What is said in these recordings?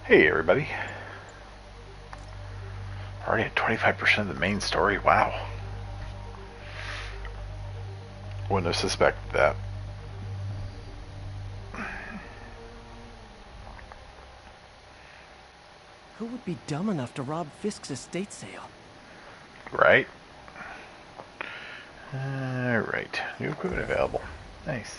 Hey everybody. Already at 25% of the main story. Wow. Wouldn't have suspected that. Who would be dumb enough to rob Fisk's estate sale? Right? Alright. New equipment available. Nice.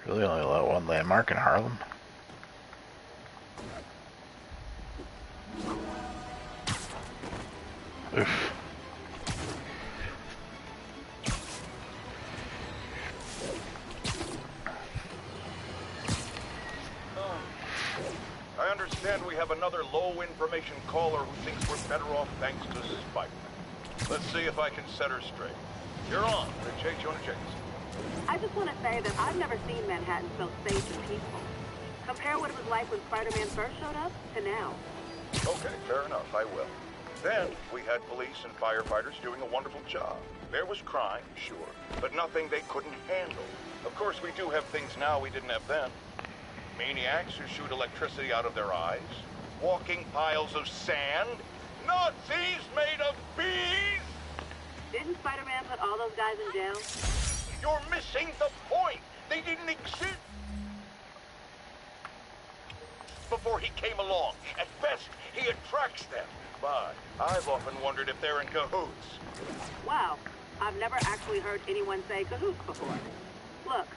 Really only allowed one landmark in Harlem. Oof. I understand we have another low-information caller who thinks we're better off thanks to Spider-Man. Let's see if I can set her straight. You're on. Chase, you want to chase? I just want to say that I've never seen Manhattan so safe and peaceful. Compare what it was like when Spider-Man first showed up to now. Okay, fair enough. I will. Then, we had police and firefighters doing a wonderful job. There was crime, sure, but nothing they couldn't handle. Of course, we do have things now we didn't have then. Maniacs who shoot electricity out of their eyes, walking piles of sand, Nazis made of bees! Didn't Spider-Man put all those guys in jail? You're missing the point! They didn't exist before he came along. At best, he attracts them. But I've often wondered if they're in cahoots. Wow, I've never actually heard anyone say cahoots before. Look,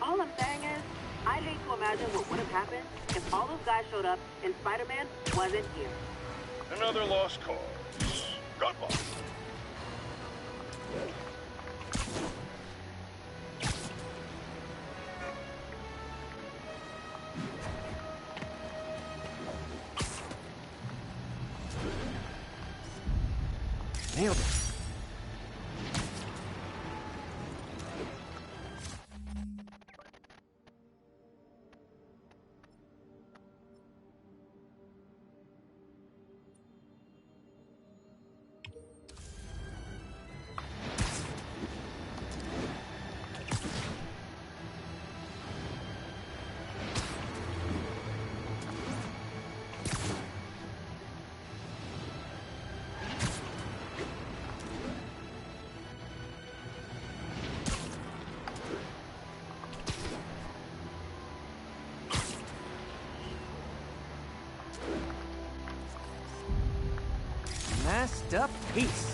all I'm saying is, I'd hate to imagine what would have happened if all those guys showed up and Spider-Man wasn't here. Another lost cause. Goodbye. Nailed it. Masked up peace.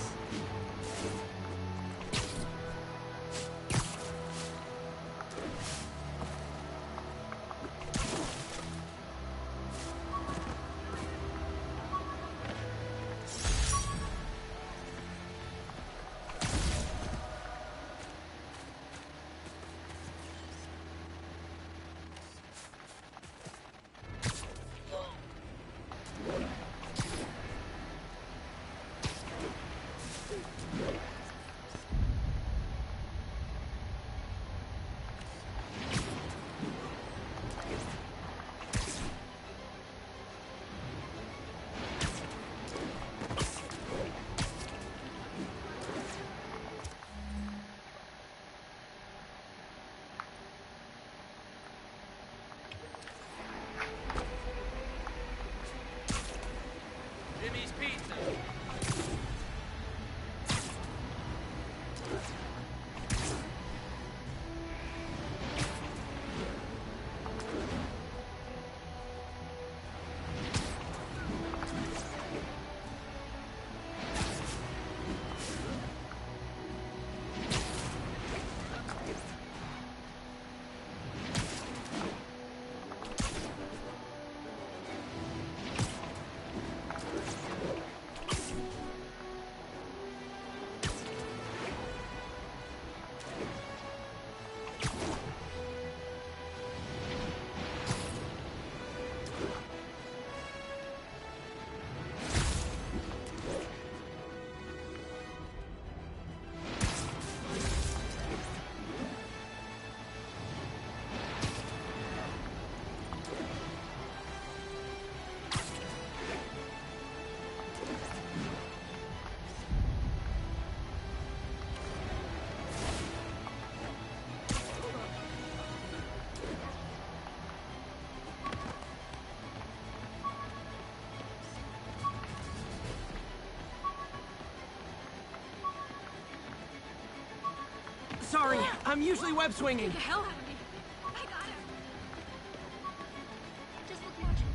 Sorry, I'm usually web swinging. Get the hell out of me. I got him. Just look watching.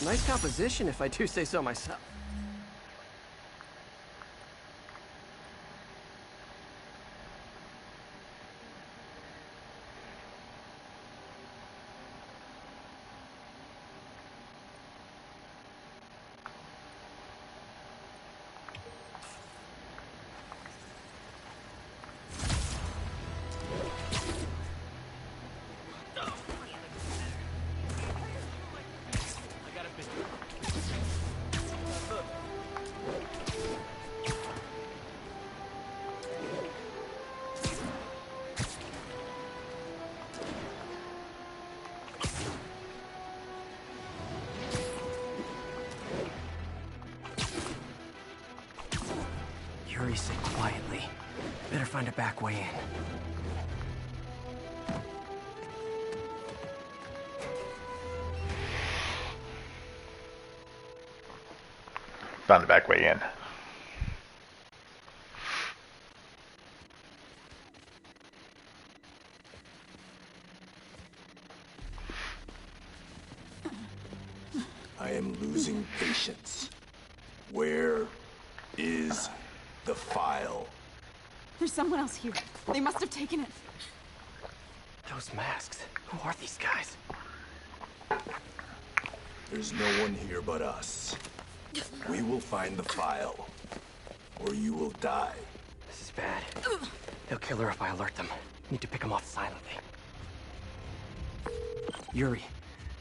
Nice composition, if I do say so myself. Yuri said quietly. Better find a back way in. Found the back way in. I am losing patience. Where is the file? There's someone else here. They must have taken it. Those masks. Who are these guys? There's no one here but us. We will find the file, or you will die. This is bad. They'll kill her if I alert them. Need to pick them off silently. Yuri,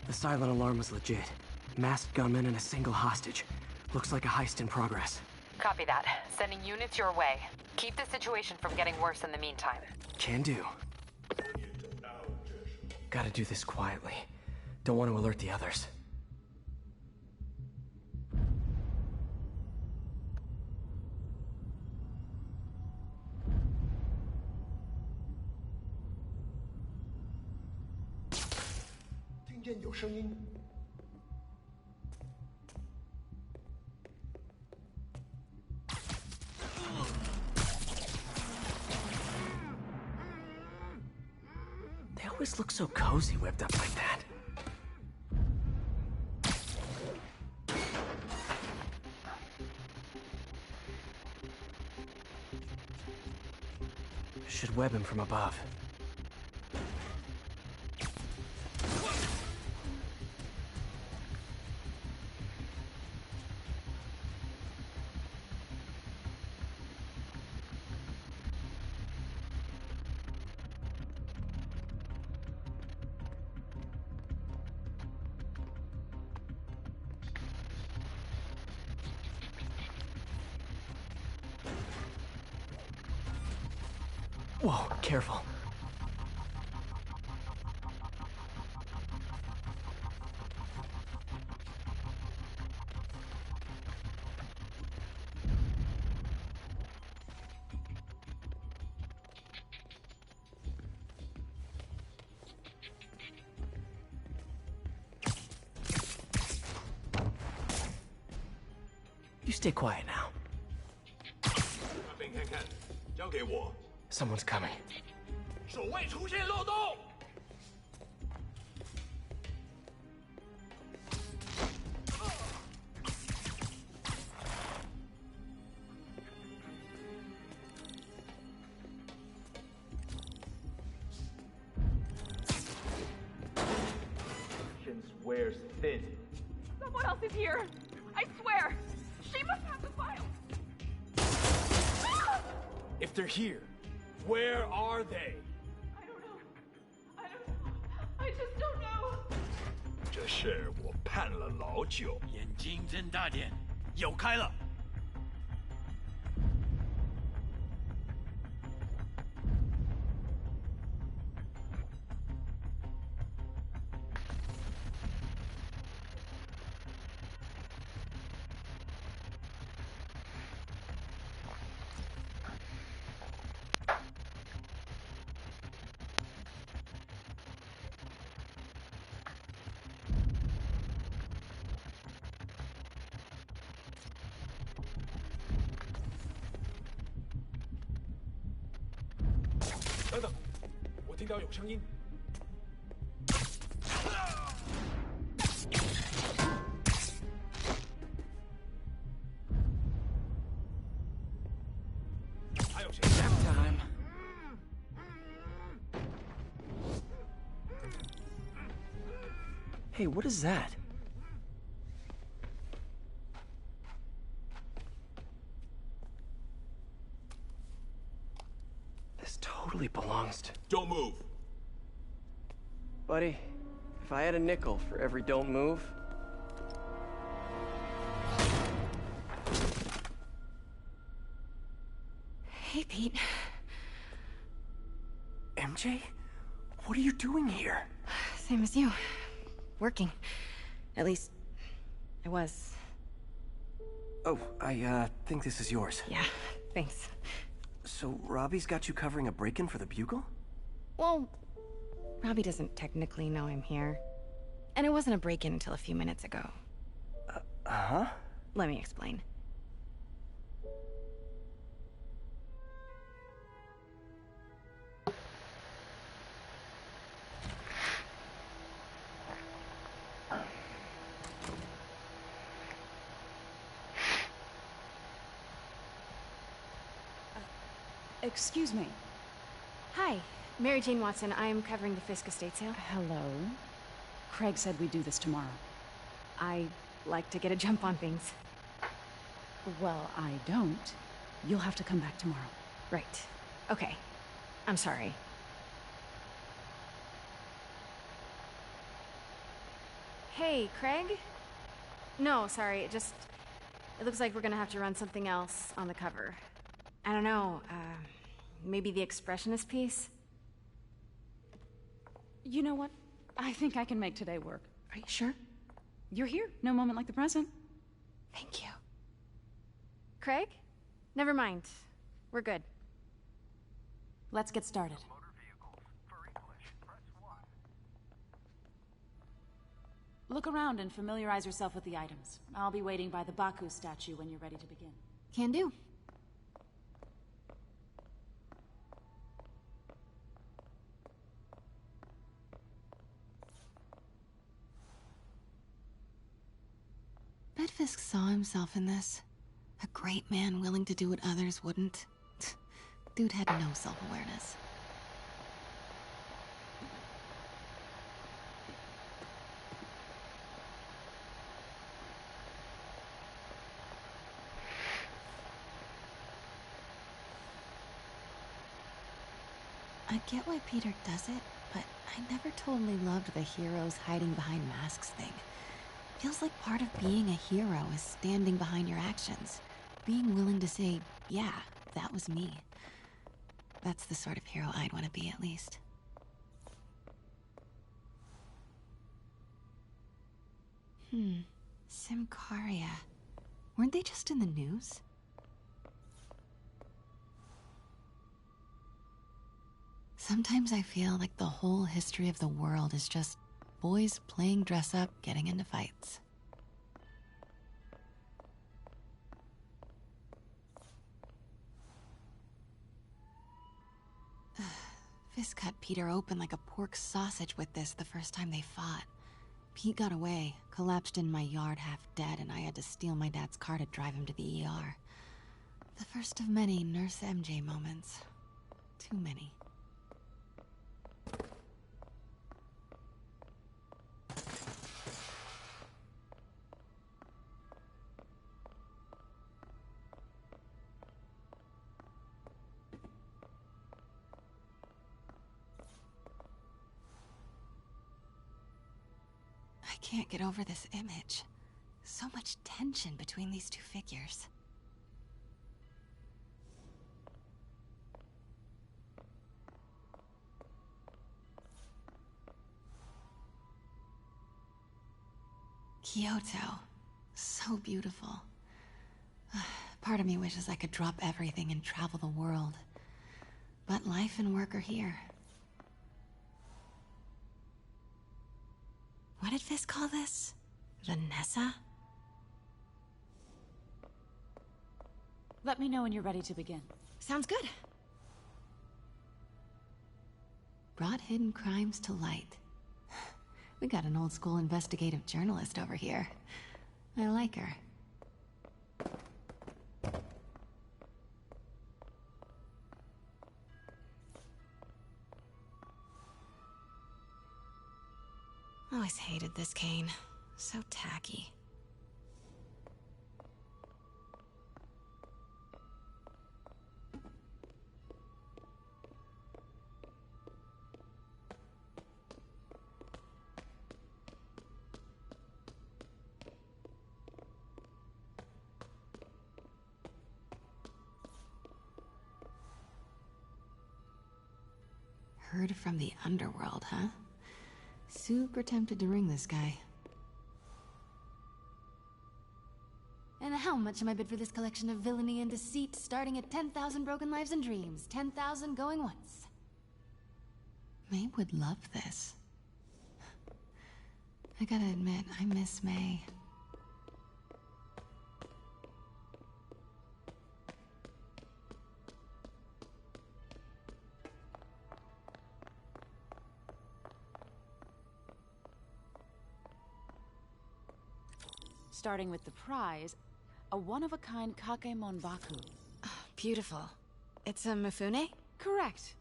the silent alarm was legit. Masked gunmen and a single hostage. Looks like a heist in progress. Copy that. Sending units your way. Keep the situation from getting worse in the meantime. Can do. Gotta do this quietly. Don't want to alert the others. They always look so cozy whipped up like that. Should web him from above. Whoa, careful. You stay quiet now. 那边看看，交给我。 Someone's coming. 守卫出现漏洞。 wears thin. Someone else is here. I swear. She must have the file. If they're here, where are they? I don't know. I just don't know. 这事我盼了老久。眼睛睁大点，有开了。等等，我听到有声音。还有谁？ Time. Hey, what is that? This totally belongs to... Don't move. Buddy, if I had a nickel for every don't move... Hey, Pete. MJ? What are you doing here? Same as you. Working. At least, I was. Oh, I think this is yours. Yeah, thanks. So, Robbie's got you covering a break-in for the Bugle? Well, Robbie doesn't technically know I'm here. And it wasn't a break-in until a few minutes ago. Huh? Let me explain. Excuse me. Hi, Mary Jane Watson. I'm covering the Fisk estate sale. Hello. Craig said we'd do this tomorrow. I like to get a jump on things. Well, I don't. You'll have to come back tomorrow. Right. Okay. I'm sorry. Hey, Craig? No, sorry. It looks like we're gonna have to run something else on the cover. I don't know, maybe the expressionist piece? You know what? I think I can make today work. Are you sure? You're here. No moment like the present. Thank you. Craig? Never mind. We're good. Let's get started. Look around and familiarize yourself with the items. I'll be waiting by the Baku statue when you're ready to begin. Can do. Bet Fisk saw himself in this. A great man willing to do what others wouldn't. Dude had no self-awareness. I get why Peter does it, but I never totally loved the heroes hiding behind masks thing. Feels like part of being a hero is standing behind your actions. Being willing to say, yeah, that was me. That's the sort of hero I'd want to be, at least. Simcaria. Weren't they just in the news? Sometimes I feel like the whole history of the world is just boys playing dress-up, getting into fights. Fisk cut Peter open like a pork sausage with this the first time they fought. Pete got away, collapsed in my yard half dead, and I had to steal my dad's car to drive him to the ER. The first of many Nurse MJ moments. Too many. I can't get over this image. So much tension between these two figures. Kyoto. So beautiful. Part of me wishes I could drop everything and travel the world. But life and work are here. What did Fisk call this? Vanessa? Let me know when you're ready to begin. Sounds good. brought hidden crimes to light. We got an old school investigative journalist over here. I like her. Always hated this cane. So tacky. Heard from the underworld, huh? Super tempted to ring this guy. And how much am I bid for this collection of villainy and deceit, starting at 10,000 broken lives and dreams, 10,000 going once? May would love this. I gotta admit, I miss May. Starting with the prize, a one-of-a-kind Kakemon Baku. Oh, beautiful. It's a Mifune? Correct.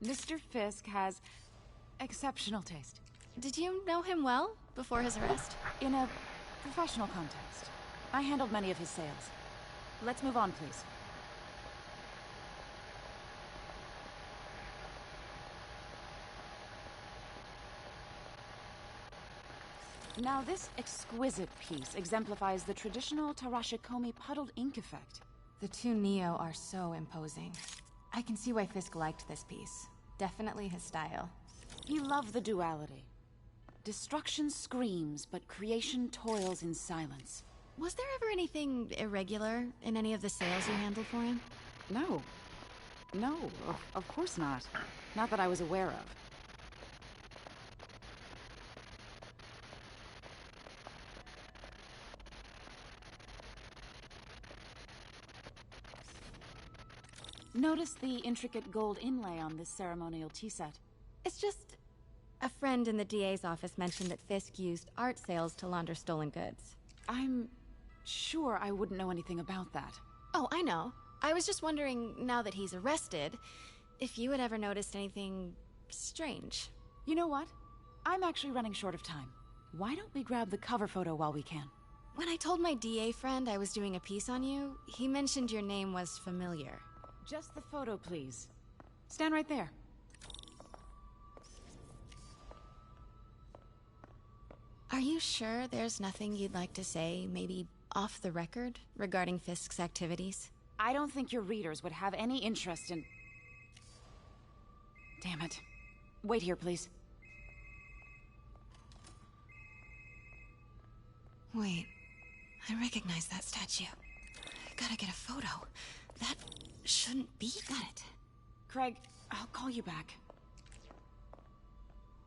Mr. Fisk has exceptional taste. Did you know him well before his arrest? In a professional context. I handled many of his sales. Let's move on, please. Now, this exquisite piece exemplifies the traditional Tarashikomi puddled ink effect. The two Neo are so imposing. I can see why Fisk liked this piece. Definitely his style. He loved the duality. Destruction screams, but creation toils in silence. Was there ever anything irregular in any of the sales you handled for him? No. No, of course not. Not that I was aware of. Notice the intricate gold inlay on this ceremonial tea set. It's just... a friend in the DA's office mentioned that Fisk used art sales to launder stolen goods. I'm sure I wouldn't know anything about that. Oh, I know. I was just wondering, now that he's arrested, if you had ever noticed anything strange. You know what? I'm actually running short of time. Why don't we grab the cover photo while we can? When I told my DA friend I was doing a piece on you, he mentioned your name was familiar. Just the photo, please. Stand right there. Are you sure there's nothing you'd like to say, maybe off the record, regarding Fisk's activities? I don't think your readers would have any interest in... Damn it. Wait here, please. Wait, I recognize that statue. Gotta get a photo. That shouldn't be. Got it. Craig, I'll call you back.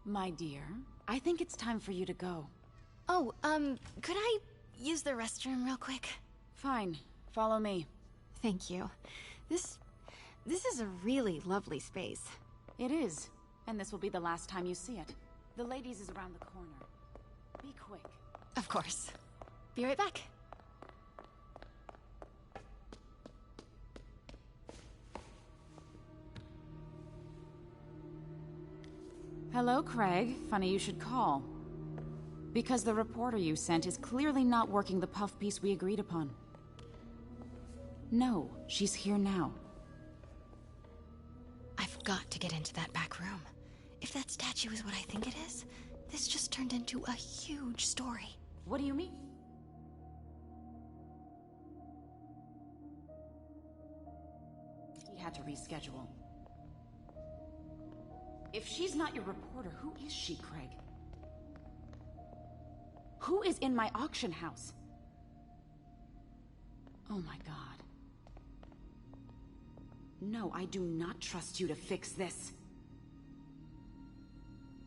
My dear, I think it's time for you to go. Oh, could I use the restroom real quick? Fine. Follow me. Thank you. This is a really lovely space. It is. And this will be the last time you see it. The ladies is around the corner. Be quick. Of course. Be right back. Hello, Craig. Funny you should call. Because the reporter you sent is clearly not working the puff piece we agreed upon. No, she's here now. I've got to get into that back room. If that statue is what I think it is, this just turned into a huge story. What do you mean? He had to reschedule. If she's not your reporter, who is she, Craig? Who is in my auction house? Oh my god. No, I do not trust you to fix this.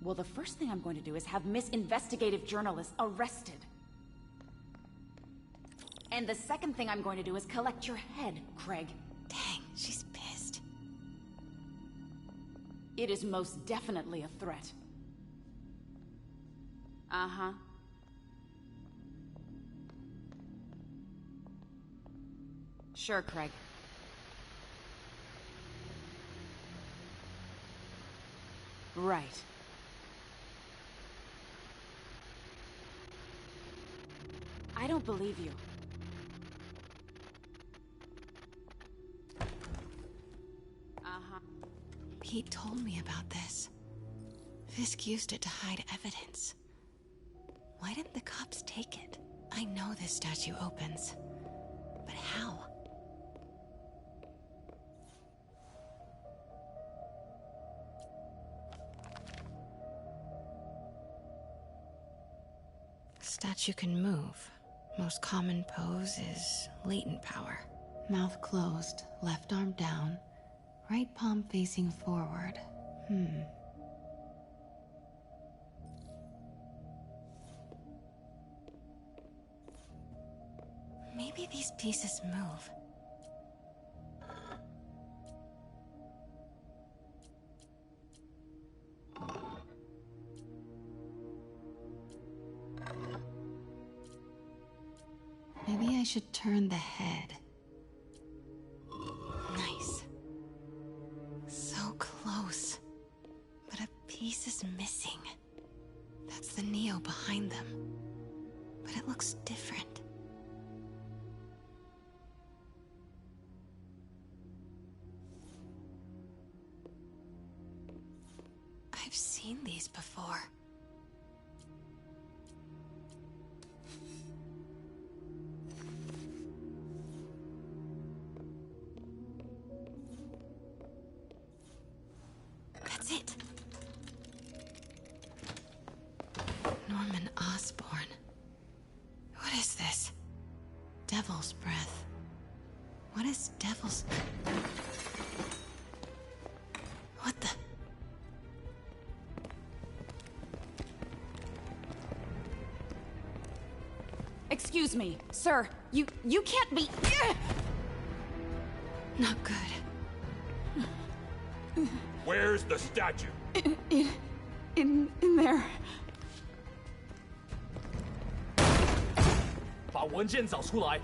Well, the first thing I'm going to do is have Miss Investigative Journalist arrested. And the second thing I'm going to do is collect your head, Craig. Dang, she's pissed. It is most definitely a threat. Uh-huh. Sure, Craig. Right. I don't believe you. Uh-huh. Pete told me about this. Fisk used it to hide evidence. Why didn't the cops take it? I know this statue opens. But how? Statue can move. Most common pose is latent power. Mouth closed, left arm down, right palm facing forward. Maybe these pieces move. Maybe I should turn the head. Nice. So close. But a piece is missing. That's the Neo behind them. But it looks different. I've seen these before. That's it. Norman Osborn. What is this? Devil's breath. What is devil's... What the... Excuse me, sir. You can't be... Not good. Where's the statue? In there. 把文件找出来。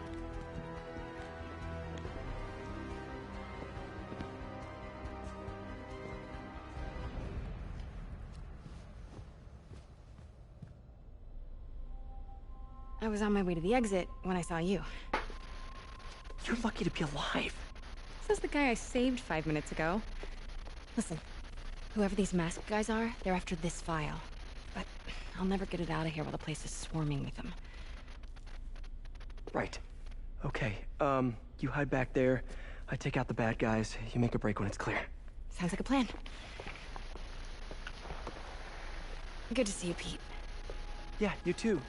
I was on my way to the exit when I saw you. You're lucky to be alive. Says the guy I saved 5 minutes ago. Listen, whoever these masked guys are, they're after this file. But I'll never get it out of here while the place is swarming with them. Right. Okay, you hide back there. I take out the bad guys. You make a break when it's clear. Sounds like a plan. Good to see you, Pete. Yeah, you too.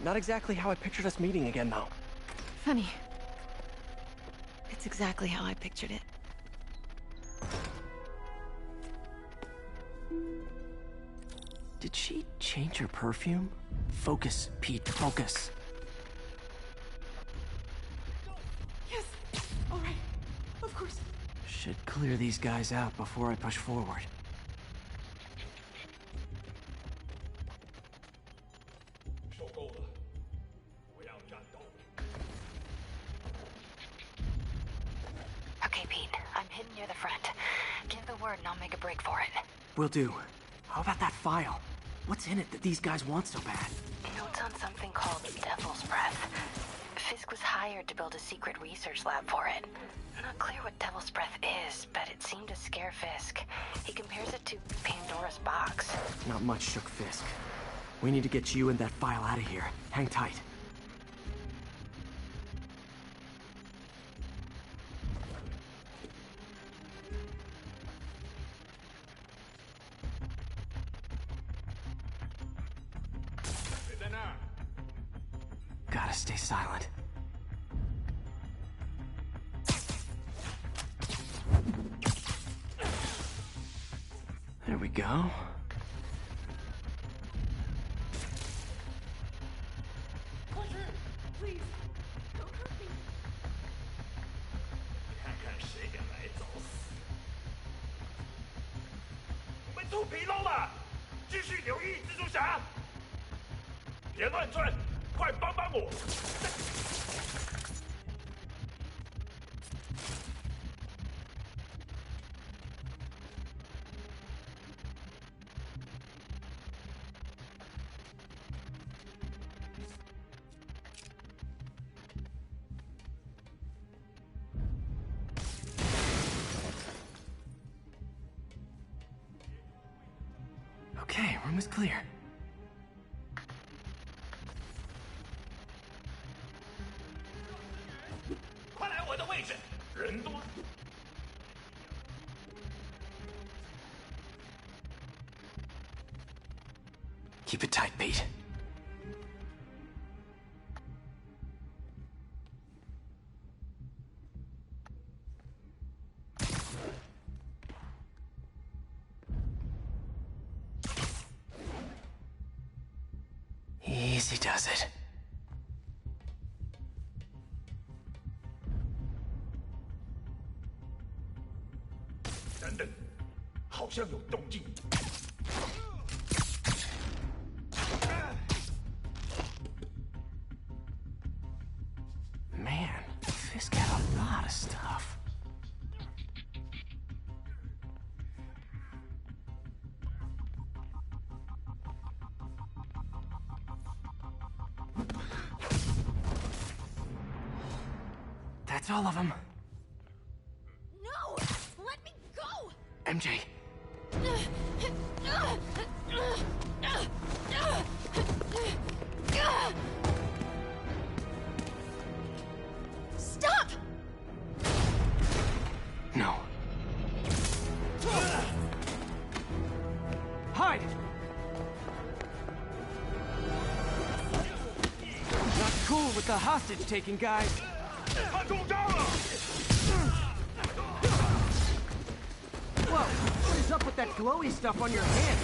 Not exactly how I pictured us meeting again, though. Funny. It's exactly how I pictured it. Did she change her perfume? Focus, Pete, focus. Yes! All right. Of course. Should clear these guys out before I push forward. Okay, Pete. I'm hidden near the front. Give the word and I'll make a break for it. Will do. How about that file? What's in it that these guys want so bad? Notes on something called Devil's Breath. Fisk was hired to build a secret research lab for it. Not clear what Devil's Breath is, but it seemed to scare Fisk. He compares it to Pandora's box. Not much shook Fisk. We need to get you and that file out of here. Hang tight. Gotta stay silent. There we go. Please, don't hurt me. 看看谁敢来找死！纰漏了，继续留意蜘蛛侠，别乱窜，快帮帮我！Okay, room is clear. Keep it tight, Pete. Easy does it. 等等，好像有动静。Man, Fisk had a lot of stuff. That's all of them. No! Let me go! MJ. Stop! No. Hide! Not cool with the hostage taking, guys. 他中招了！ Whoa! What is up with that glowy stuff on your hand?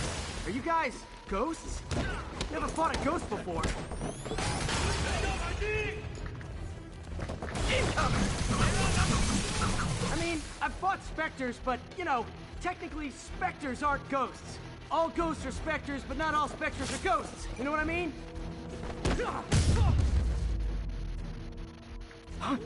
Are you guys ghosts? Never fought a ghost before. I mean, I've fought specters, but, you know, technically specters aren't ghosts. All ghosts are specters, but not all specters are ghosts. You know what I mean? Huh?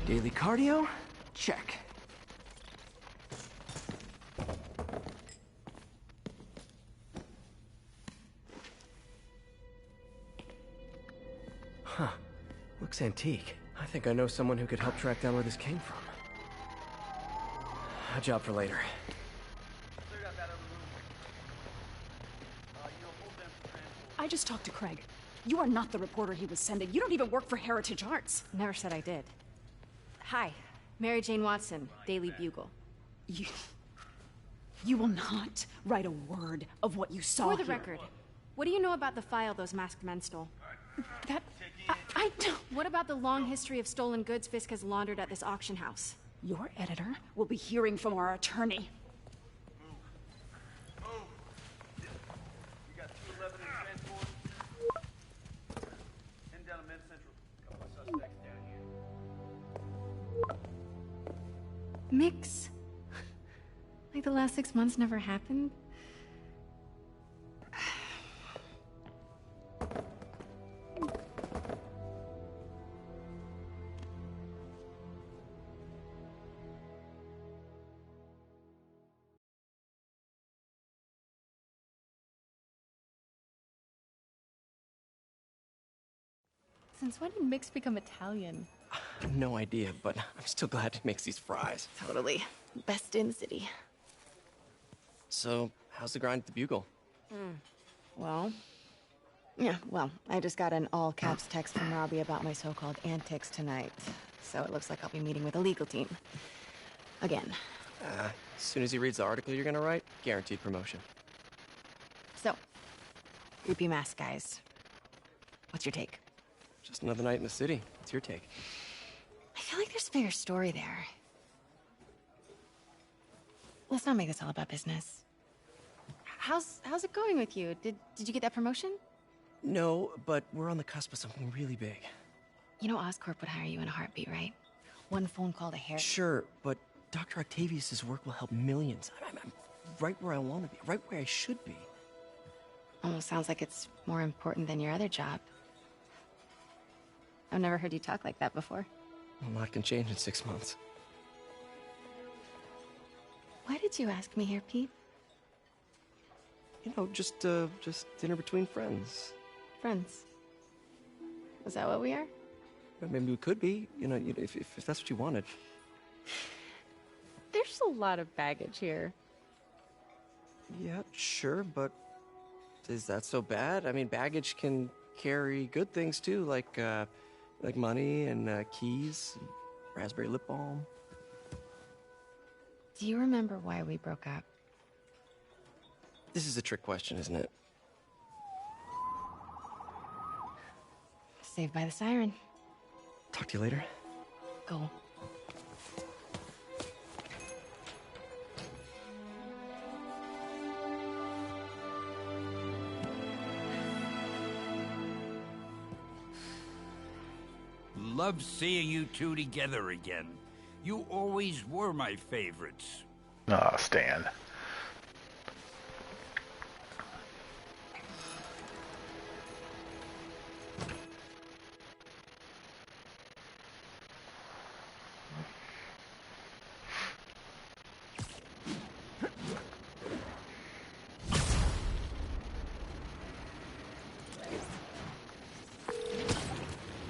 Daily cardio? Check. Huh. Looks antique. I think I know someone who could help track down where this came from. A job for later. I just talked to Craig. You are not the reporter he was sending. You don't even work for Heritage Arts. Never said I did. Hi, Mary Jane Watson, Daily Bugle. You will not write a word of what you saw For the here. record, what do you know about the file those masked men stole? I don't... What about the long history of stolen goods Fisk has laundered at this auction house? Your editor will be hearing from our attorney. Mix? Like the last 6 months never happened? Since when did Mix become Italian? No idea, but I'm still glad he makes these fries. Totally. Best in the city. So, how's the grind at the Bugle? Well, I just got an all-caps text from Robbie about my so-called antics tonight. So it looks like I'll be meeting with a legal team. Again. As soon as he reads the article you're gonna write, guaranteed promotion. So, creepy mask guys. What's your take? Just another night in the city. What's your take? I feel like there's a bigger story there. Let's not make this all about business. How's it going with you? Did you get that promotion? No, but we're on the cusp of something really big. You know Oscorp would hire you in a heartbeat, right? One phone call to Harry. Sure, but Dr. Octavius's work will help millions. I'm right where I want to be, right where I should be. Almost sounds like it's more important than your other job. I've never heard you talk like that before. A lot can change in 6 months. Why did you ask me here, Pete? You know, just dinner between friends. Friends. Is that what we are? Well, maybe we could be, if that's what you wanted. There's a lot of baggage here. Yeah, sure, but is that so bad? I mean, baggage can carry good things too, like money and keys, and raspberry lip balm. Do you remember why we broke up? This is a trick question, isn't it? Saved by the siren. Talk to you later. Go. Love seeing you two together again. You always were my favorites. Aw, Stan.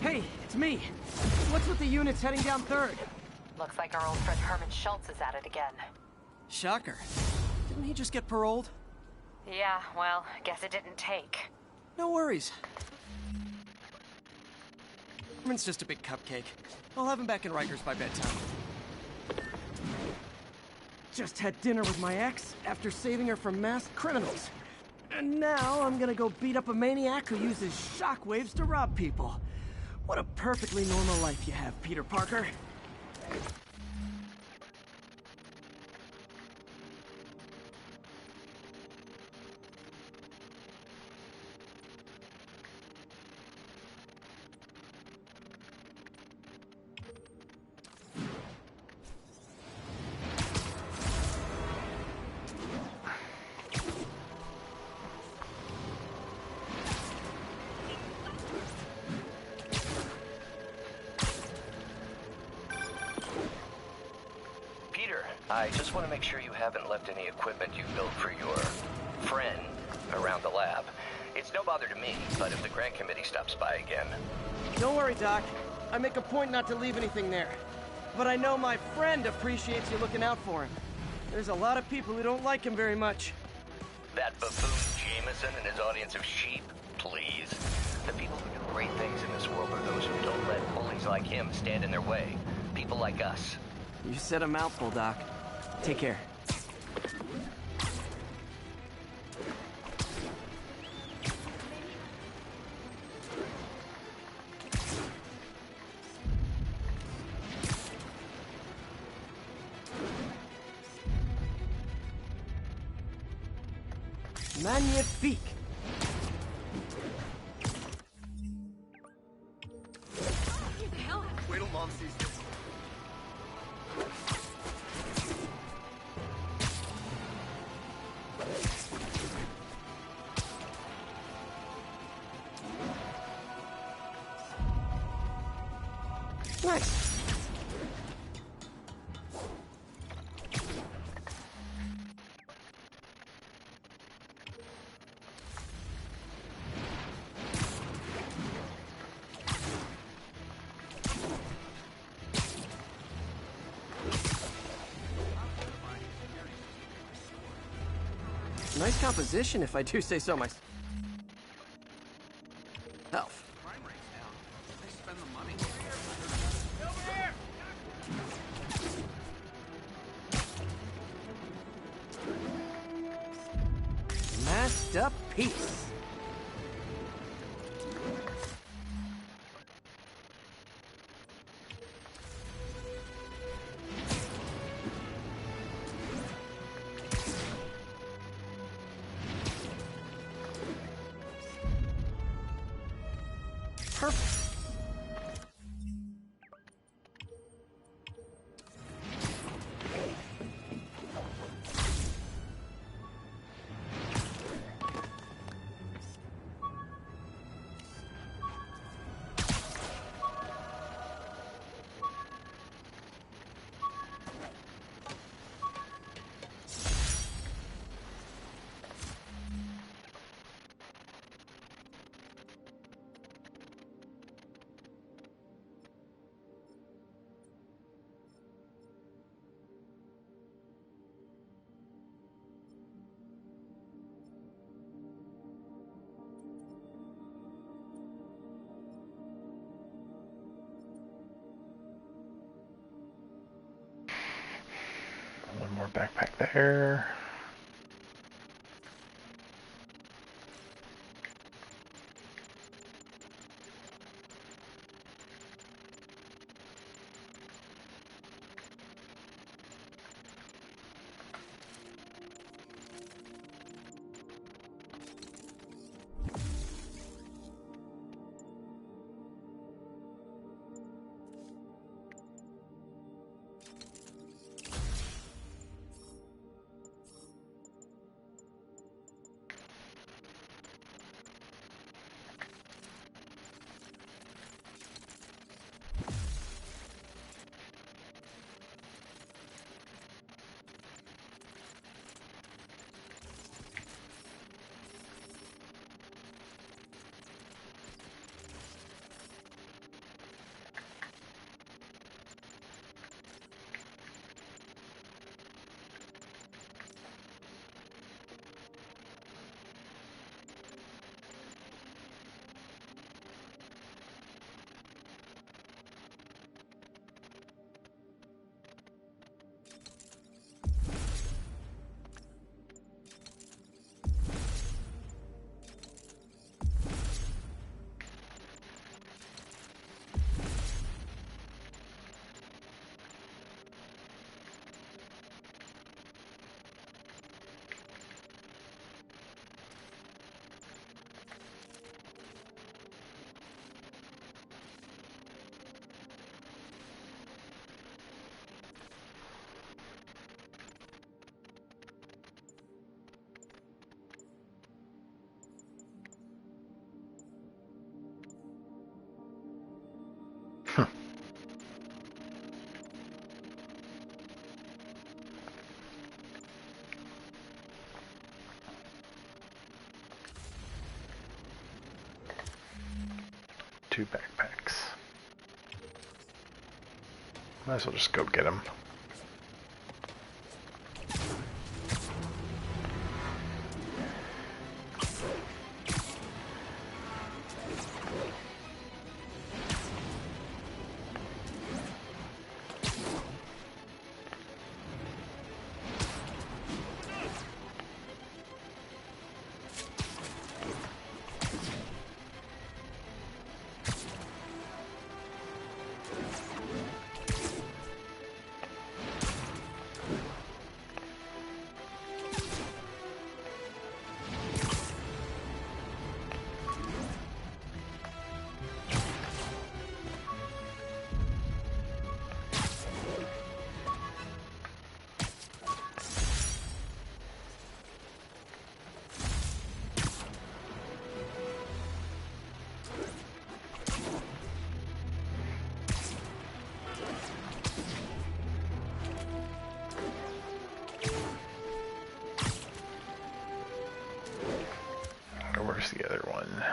Hey, it's me. What's with the units heading down 3rd? Looks like our old friend Herman Schultz is at it again. Shocker. Didn't he just get paroled? Yeah, well, guess it didn't take. No worries. Herman's just a big cupcake. I'll have him back in Rikers by bedtime. Just had dinner with my ex after saving her from masked criminals. And now I'm gonna go beat up a maniac who uses shockwaves to rob people. What a perfectly normal life you have, Peter Parker. I just want to make sure you haven't left any equipment you built for your friend around the lab. It's no bother to me, but if the grant committee stops by again... Don't worry, Doc. I make a point not to leave anything there. But I know my friend appreciates you looking out for him. There's a lot of people who don't like him very much. That buffoon Jameson and his audience of sheep? Please. The people who do great things in this world are those who don't let bullies like him stand in their way. People like us. You said a mouthful, Doc. Take care. Magnifique! What the hell? Wait till Mom sees this. Nice. Nice composition, if I do say so myself. Crime rate's down. They spend the money. Masked up piece. Perfect. One more backpack there. Two backpacks. Might as well just go get them. Where's the other one?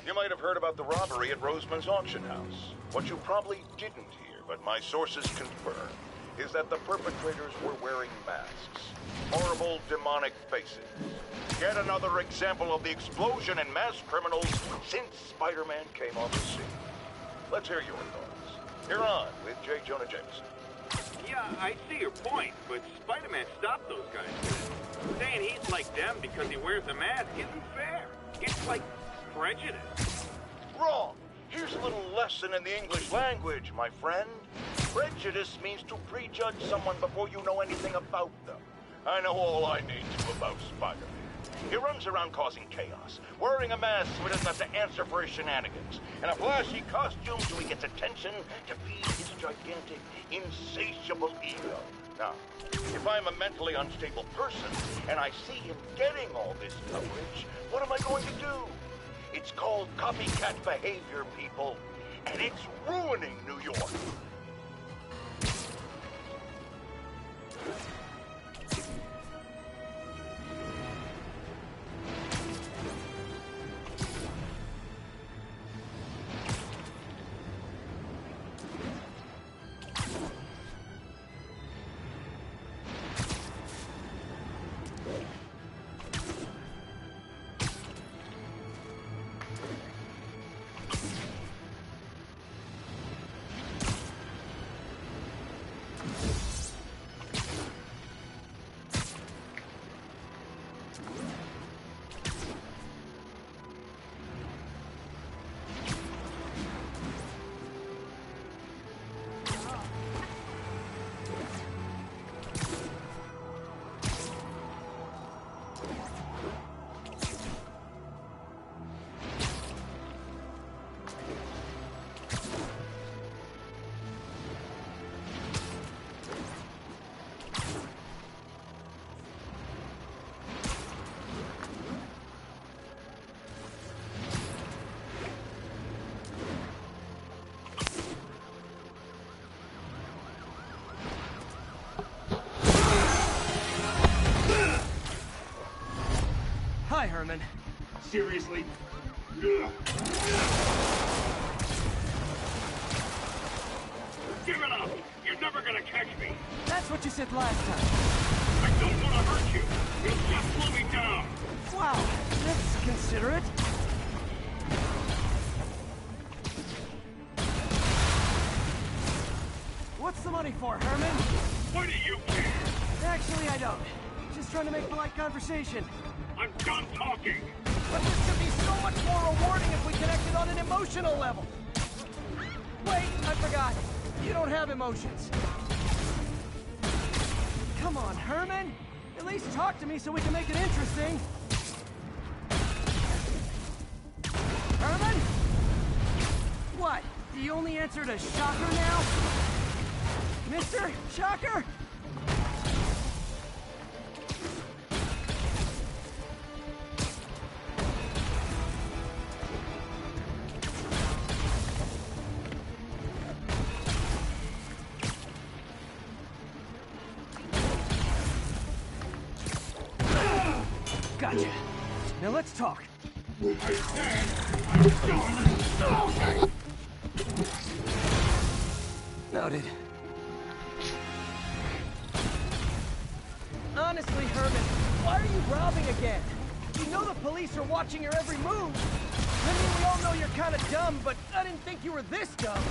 You might have heard about the robbery at Roseman's auction house. What you probably didn't hear, but my sources confirm, is that the perpetrators were wearing masks. Horrible, demonic faces. Yet another example of the explosion in mass criminals since Spider-Man came on the scene. Let's hear your thoughts. You're on with J. Jonah Jameson. Yeah, I see your point, but Spider-Man stopped those guys. Saying he's like them because he wears a mask isn't fair. It's like prejudice. Wrong. Here's a little lesson in the English language, my friend. Prejudice means to prejudge someone before you know anything about them. I know all I need to about Spider-Man. He runs around causing chaos, wearing a mask so he doesn't have to answer for his shenanigans, and a flashy costume so he gets attention to feed his gigantic, insatiable ego. Now, if I'm a mentally unstable person, and I see him getting all this coverage, what am I going to do? It's called copycat behavior, people, and it's ruining New York. Hi, Herman. Seriously? Give it up! You're never gonna catch me! That's what you said last time. I don't want to hurt you! You'll just slow me down! Wow, that's considerate. What's the money for, Herman? What do you care? Actually, I don't. Just trying to make polite conversation. I'm done talking! But this could be so much more rewarding if we connected on an emotional level. Wait, I forgot. You don't have emotions. Come on, Herman. At least talk to me so we can make it interesting. Herman? What? Do you only answer to Shocker now? Mr. Shocker? Gotcha. Now let's talk. Noted. Honestly, Herman, why are you robbing again? You know the police are watching your every move. I mean, we all know you're kind of dumb, but I didn't think you were this dumb.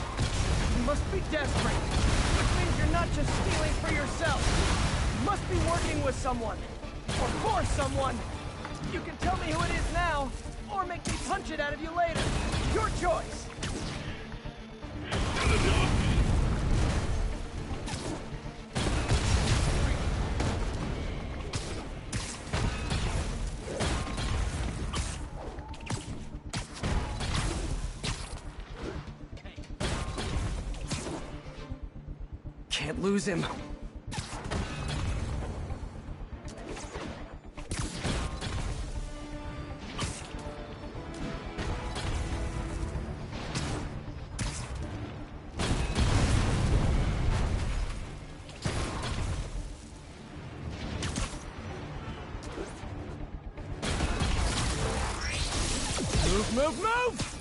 You must be desperate, which means you're not just stealing for yourself. You must be working with someone. Or for someone. You can tell me who it is now, or make me punch it out of you later. Your choice. Can't lose him. Move, move, move!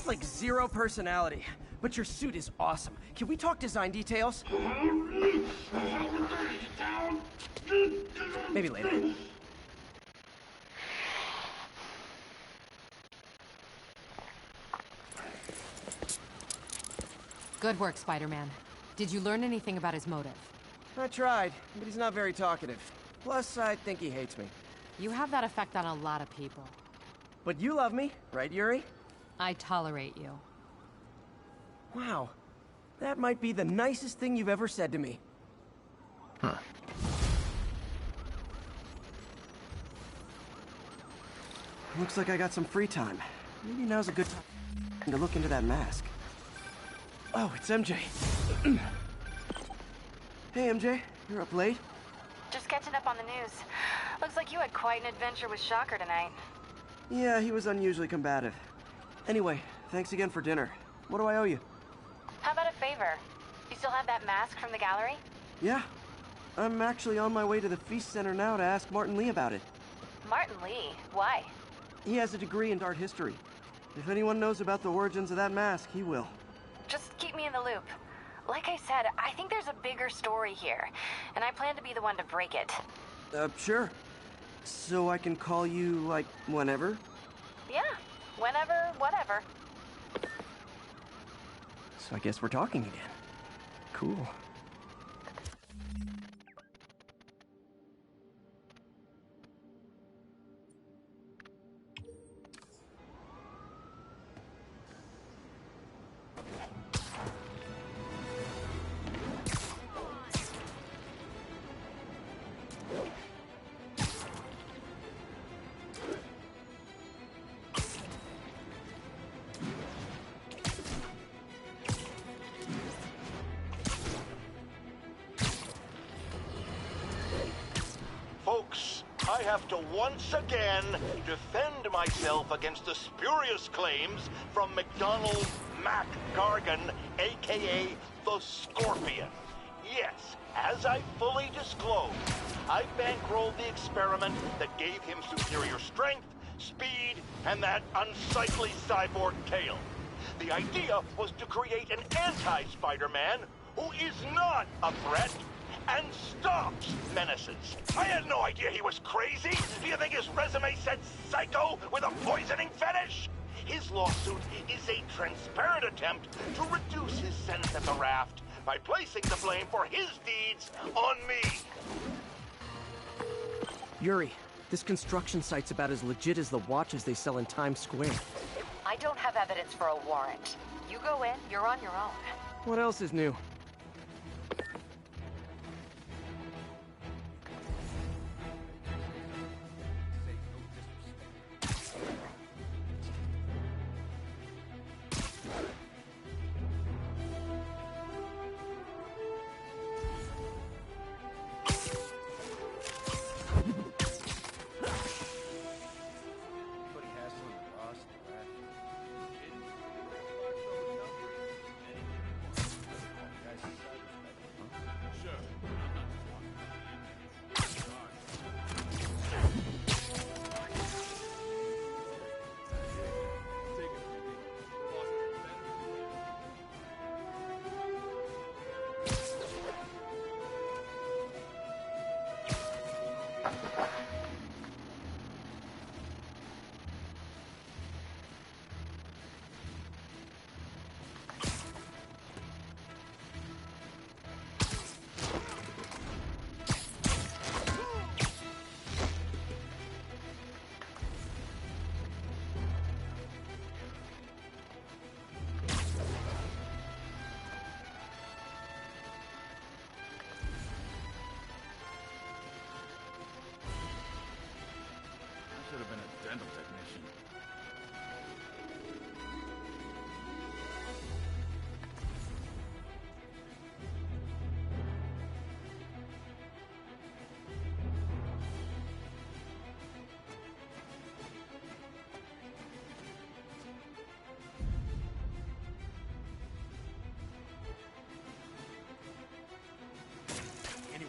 Like zero personality, but your suit is awesome. Can we talk design details? Maybe later. Good work, Spider-Man. Did you learn anything about his motive? I tried, but he's not very talkative. Plus, I think he hates me. You have that effect on a lot of people. But you love me, right, Yuri? I tolerate you. Wow. That might be the nicest thing you've ever said to me. Huh. Looks like I got some free time. Maybe now's a good time to look into that mask. Oh, it's MJ. Hey, MJ. You're up late? Just catching up on the news. Looks like you had quite an adventure with Shocker tonight. Yeah, he was unusually combative. Anyway, thanks again for dinner. What do I owe you? How about a favor? You still have that mask from the gallery? Yeah. I'm actually on my way to the Feast Center now to ask Martin Lee about it. Martin Lee? Why? He has a degree in art history. If anyone knows about the origins of that mask, he will. Just keep me in the loop. Like I said, I think there's a bigger story here, and I plan to be the one to break it. Sure. So I can call you, like, whenever? Yeah. Whenever, whatever. So I guess we're talking again. Cool. Folks, I have to once again defend myself against the spurious claims from McDonald Mac Gargan, aka the Scorpion. Yes, as I fully disclosed, I bankrolled the experiment that gave him superior strength, speed, and that unsightly cyborg tail. The idea was to create an anti-Spider-Man who is not a threat and stops menaces. I had no idea he was crazy. Do you think his resume said psycho with a poisoning fetish? His lawsuit is a transparent attempt to reduce his sentence at the raft by placing the blame for his deeds on me. Yuri, this construction site's about as legit as the watches they sell in Times Square. I don't have evidence for a warrant. You go in, you're on your own. What else is new?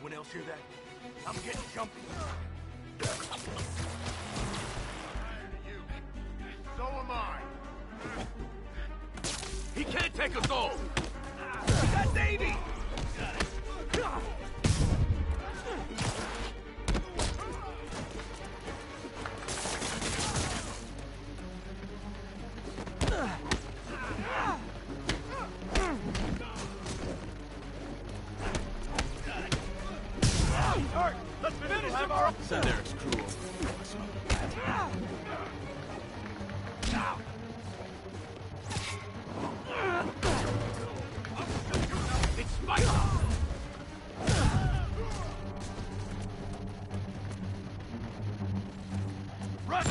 Anyone else hear that? I'm getting jumpy. So am I. He can't take us all. We got Davey. Let's finish him. Said Eric's cruel. It's Spider. Rush.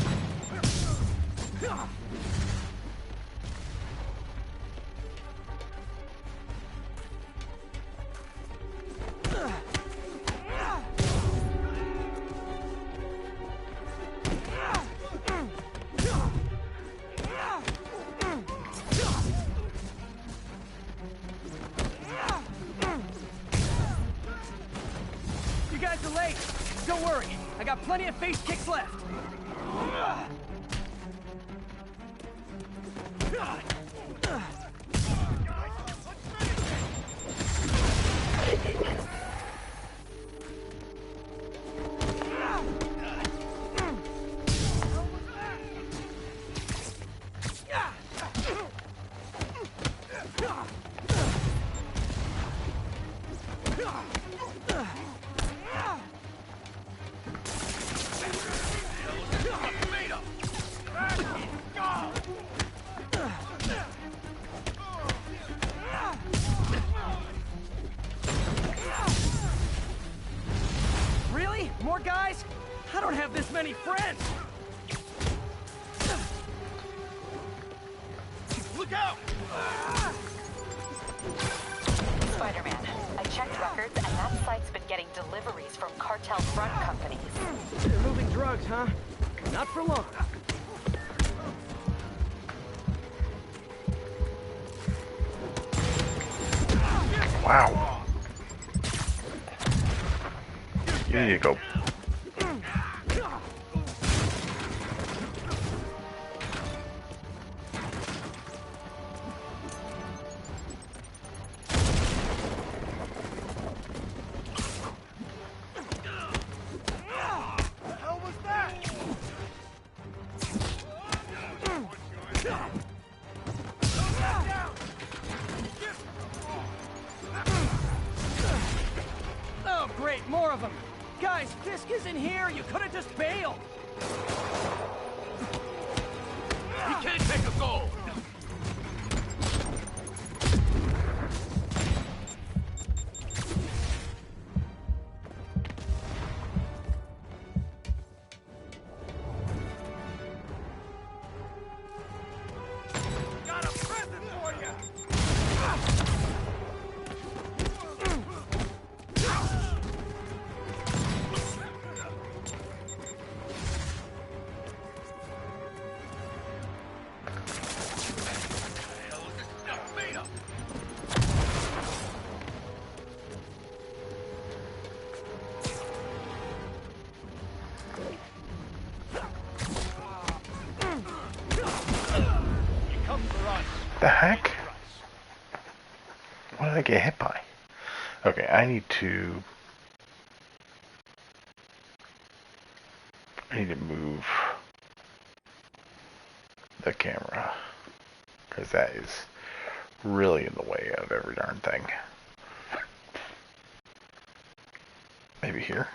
You guys are late. Don't worry. I got plenty of face kicks left. Really? More guys? I don't have this many friends. Look out! Spider-Man, I checked records and that site's been getting deliveries from cartel front companies. They're moving drugs, huh? Not for long. Wow. You need to go. The hell was that? Oh, great, more of them. Guys, Fisk isn't here. You could have just bailed. He can't take us all. Got a present for you. The heck? What did I get hit by? Okay, I need to move the camera, because that is really in the way of every darn thing. Maybe here?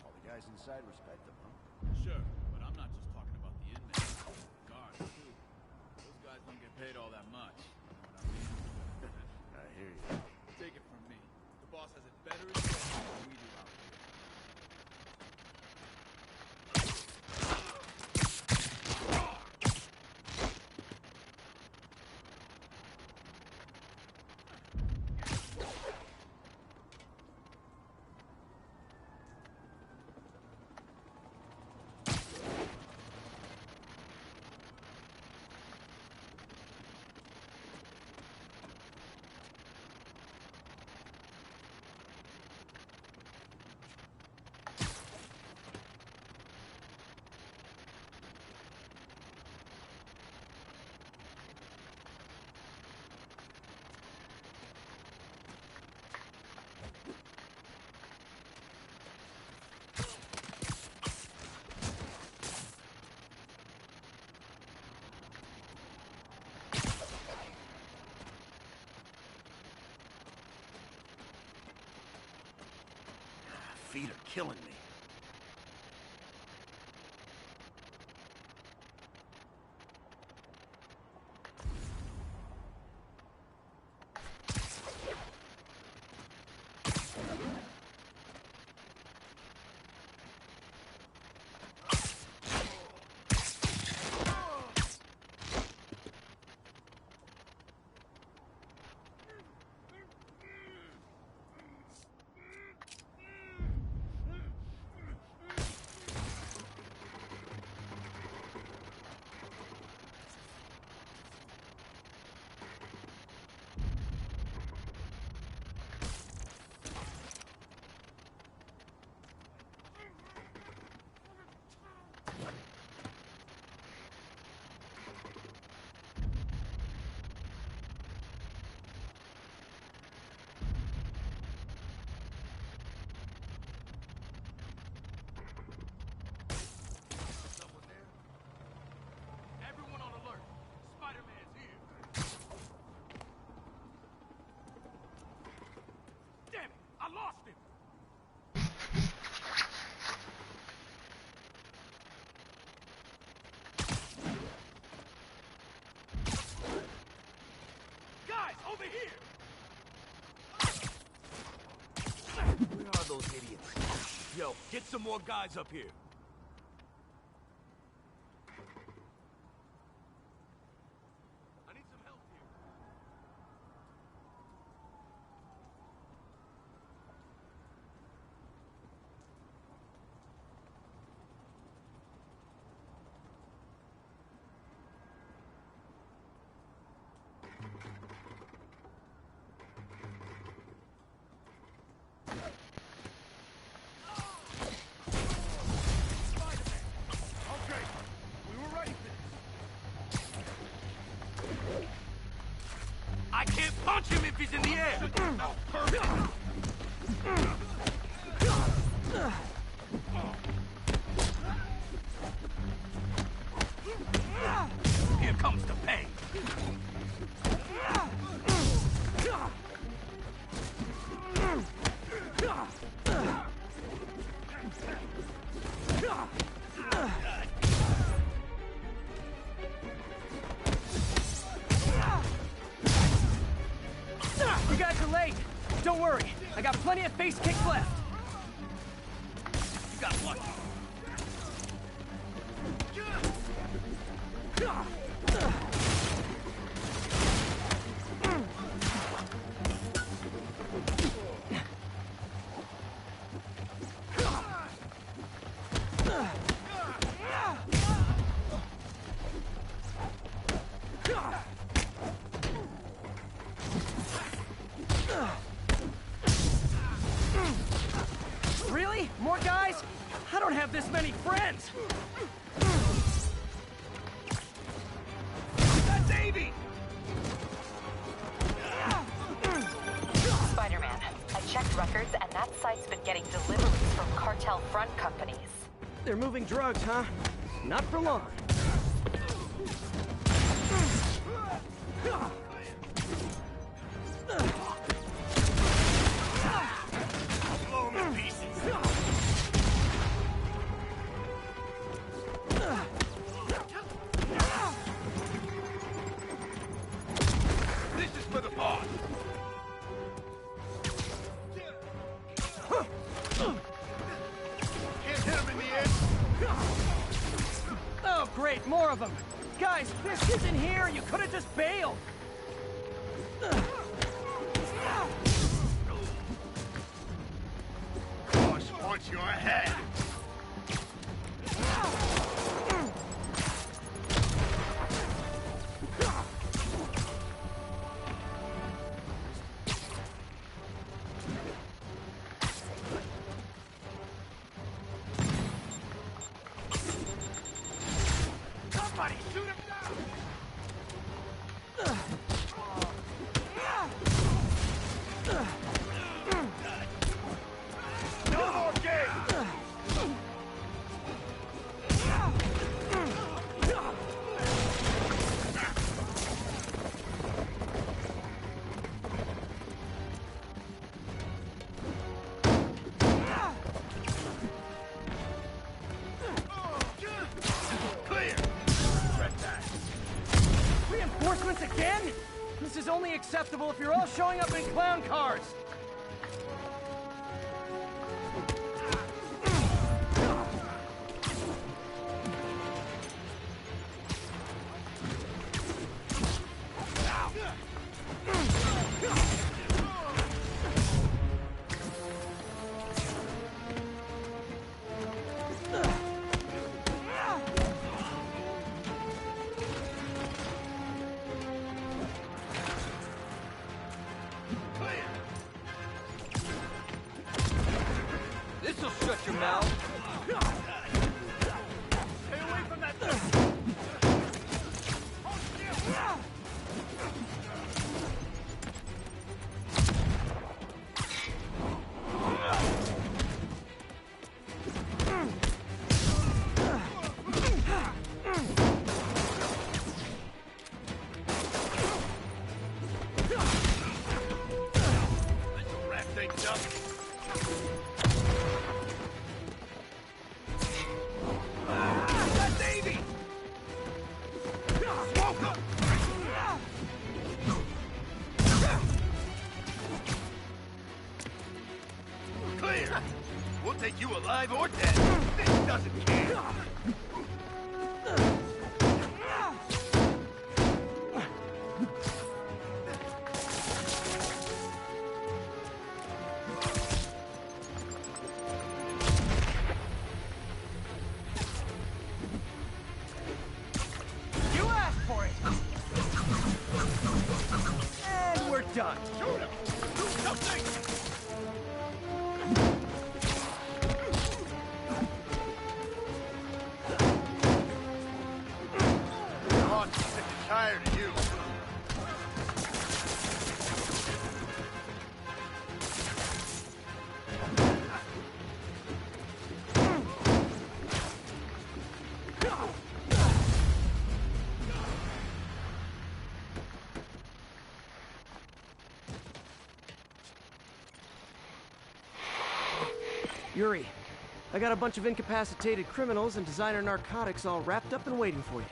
All the guys inside respect them, huh? Sure, but I'm not just talking about the inmates. Guards, too. Those guys don't get paid all that much. You know what I mean? I hear you. Take it from me. The boss has it better in store than we do out here. feet are killing me. Over here! Where are those idiots? Yo, get some more guys up here. I need some help here. I can't punch him if he's in the air! Oh, perfect! Here comes the pain! You guys are late. Don't worry. I got plenty of face kicks left. You got one. Really? More guys? I don't have this many friends. That's Davey! Spider-Man, I checked records and that site's been getting deliveries from cartel front companies. They're moving drugs, huh? Not for long. Blow him in pieces. This is for the boss. Can't hit him in the air. Oh, great, more of them. Guys, Fisk isn't here. You could have just bailed. Boss wants your head. Somebody shoot him down! No more games! acceptable if you're all showing up in clown cars. This'll shut your mouth. Stay away from that. Wrap things up. Clear! We'll take you alive or dead. This doesn't care. You asked for it! And we're done. Shoot him! Do something! I'm sick and tired of you. Yuri, I got a bunch of incapacitated criminals and designer narcotics all wrapped up and waiting for you.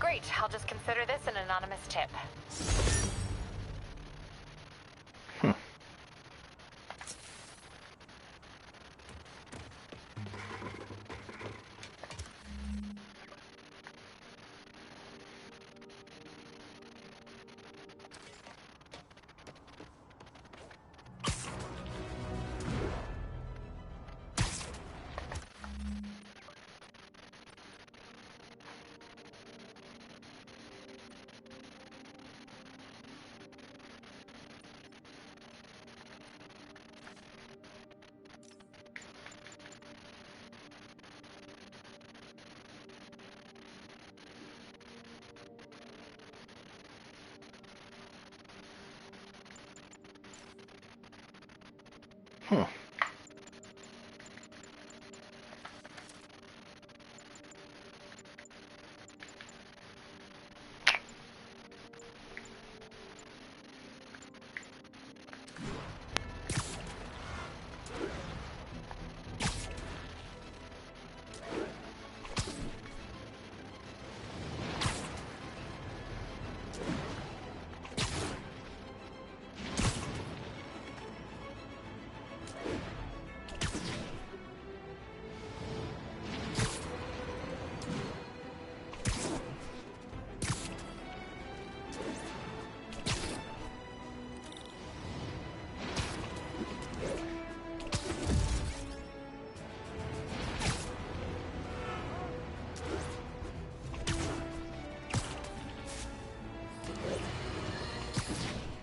Great, I'll just consider this an anonymous tip.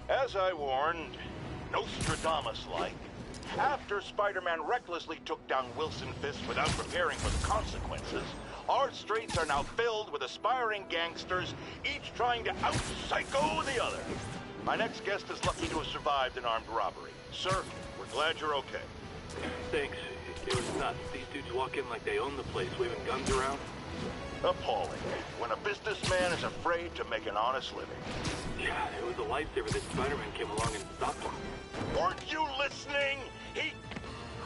As I warned, Nostradamus-like, after Spider-Man recklessly took down Wilson Fisk without preparing for the consequences, our streets are now filled with aspiring gangsters, each trying to out-psycho the other. My next guest is lucky to have survived an armed robbery. Sir, we're glad you're okay. Thanks. It was nuts. These dudes walk in like they own the place, waving guns around. Appalling. When a businessman is afraid to make an honest living. Yeah, it was a lifesaver that Spider-Man came along and stopped him. Weren't you listening? He...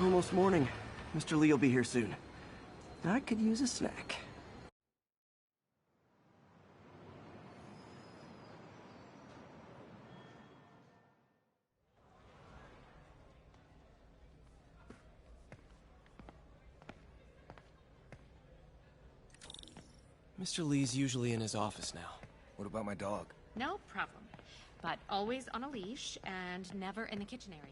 Almost morning. Mr. Lee will be here soon. I could use a snack. Mr. Lee's usually in his office now. What about my dog? No problem. But always on a leash and never in the kitchen area.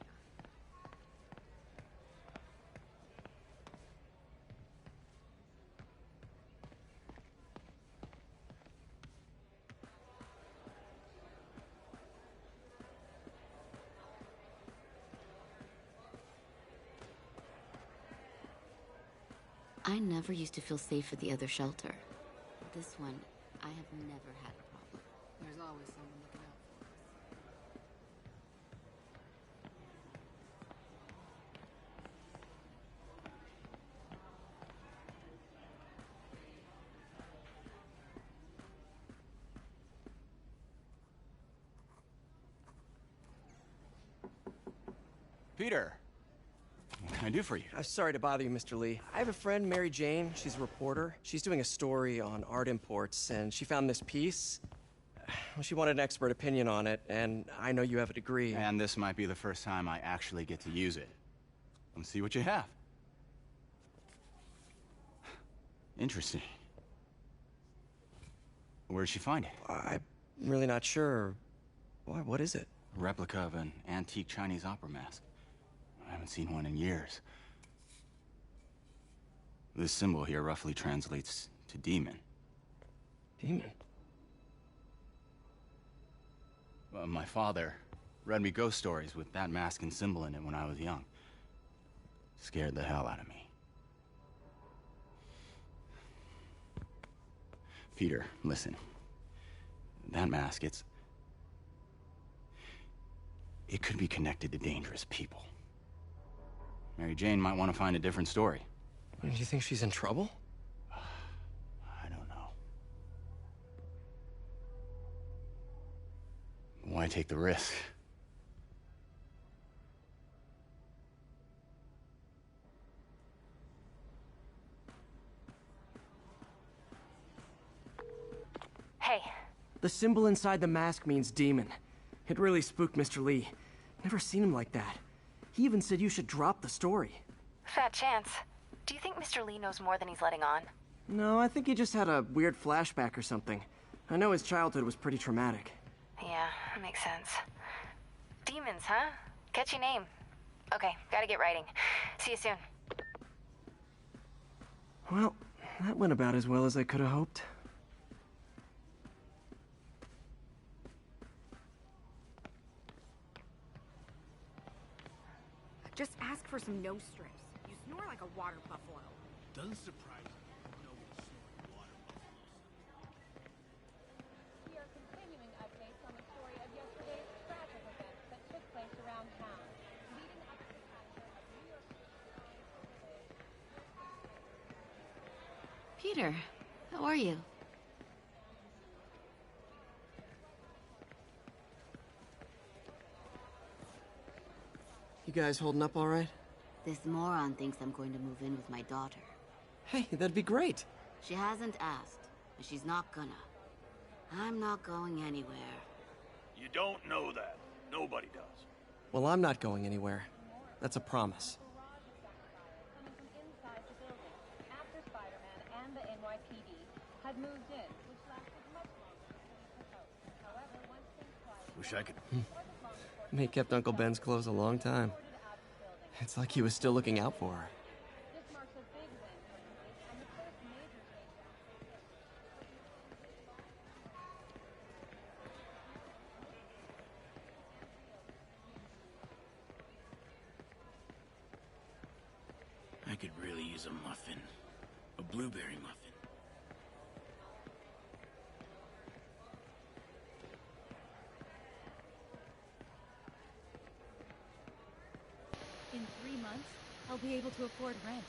I never used to feel safe at the other shelter. This one, I have never had a problem. There's always someone looking out for us. Peter, what can I do for you? I'm sorry to bother you, Mr. Lee. I have a friend, Mary Jane. She's a reporter. She's doing a story on art imports, and she found this piece. Well, she wanted an expert opinion on it, and I know you have a degree. And this might be the first time I actually get to use it. Let's see what you have. Interesting. Where did she find it? I'm really not sure. Why, what is it? A replica of an antique Chinese opera mask. I haven't seen one in years. This symbol here roughly translates to demon. Demon? My father read me ghost stories with that mask and symbol in it when I was young. Scared the hell out of me. Peter, listen. That mask, it could be connected to dangerous people. Mary Jane might want to find a different story. Do you think she's in trouble? I don't know. Why take the risk? Hey. The symbol inside the mask means demon. It really spooked Mr. Lee. Never seen him like that. He even said you should drop the story. Fat chance. Do you think Mr. Lee knows more than he's letting on? No, I think he just had a weird flashback or something. I know his childhood was pretty traumatic. Yeah, that makes sense. Demons, huh? Catchy name. Okay, gotta get writing. See you soon. Well, that went about as well as I could have hoped. Just ask for some nose strips. You snore like a water buffalo. Doesn't surprise me. Nobody's snoring water buffaloes. We are continuing updates on the story of yesterday's tragic events that took place around town, leading up to the capture of New York City. Peter, how are you? You guys holding up all right? This moron thinks I'm going to move in with my daughter. Hey, that'd be great. She hasn't asked, and she's not gonna. I'm not going anywhere. You don't know that. Nobody does. Well, I'm not going anywhere. That's a promise. Coming from inside the building after Spider-Man and the NYPD had moved in, which lasted much longer than we proposed. However, once things quieted, Wish I could. May kept Uncle Ben's clothes a long time. It's like he was still looking out for her. this marks a big win for police and the first major change after I could really use a muffin. A blueberry muffin. In 3 months, I'll be able to afford rent.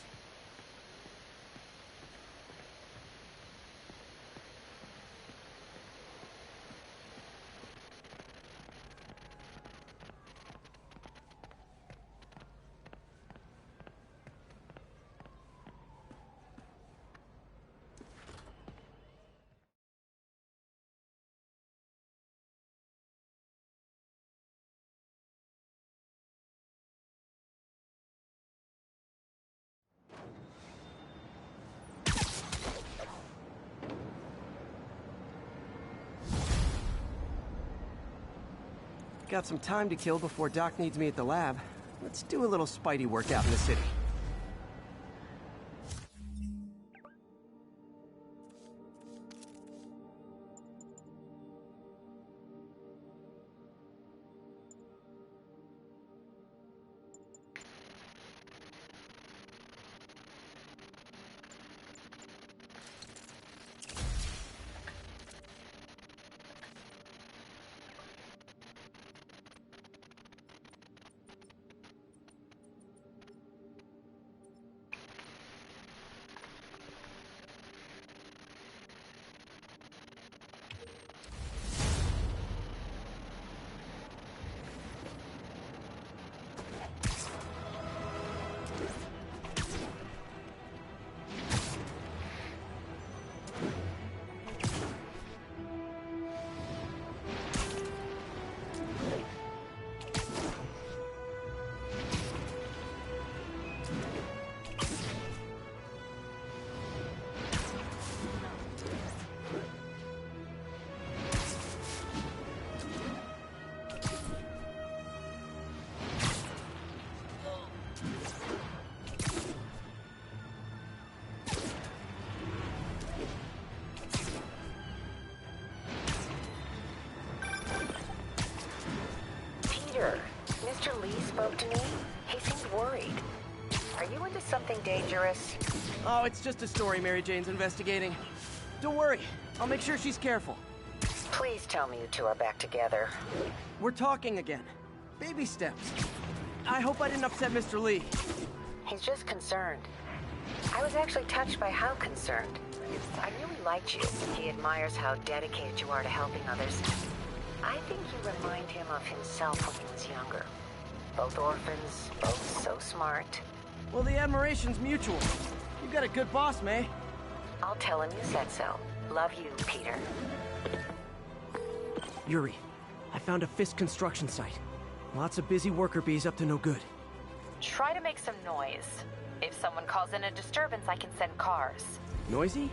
Got some time to kill before Doc needs me at the lab. Let's do a little Spidey workout in the city. Mr. Lee spoke to me. He seemed worried. Are you into something dangerous? Oh, it's just a story Mary Jane's investigating. Don't worry, I'll make sure she's careful. Please tell me you two are back together. We're talking again. Baby steps. I hope I didn't upset Mr. Lee. He's just concerned. I was actually touched by how concerned. I really liked you. He admires how dedicated you are to helping others. I think you remind him of himself when he was younger. Both orphans, both so smart. Well, the admiration's mutual. You got a good boss, May. I'll tell him you said so. Love you, Peter. Yuri, I found a Fisk construction site. Lots of busy worker bees up to no good. Try to make some noise. If someone calls in a disturbance, I can send cars. Noisy?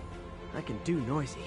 I can do noisy.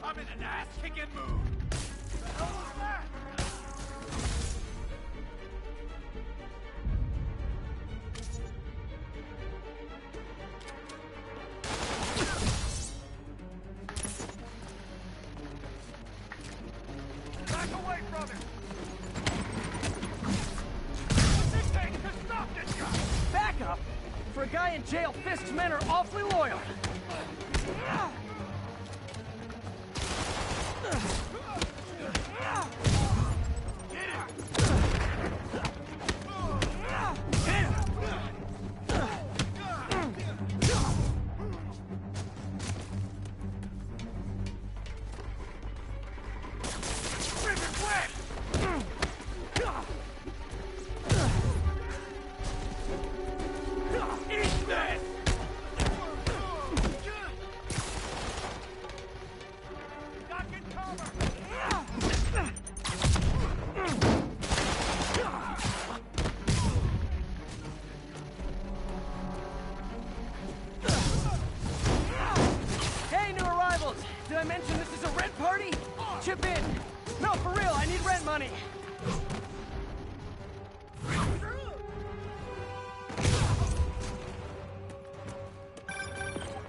I'm in an ass-kicking mood! The hell was that? Back away from him! For a guy in jail, Fisk's men are awfully loyal. Hey, new arrivals! Did I mention this is a rent party? Chip in! No, for real, I need rent money!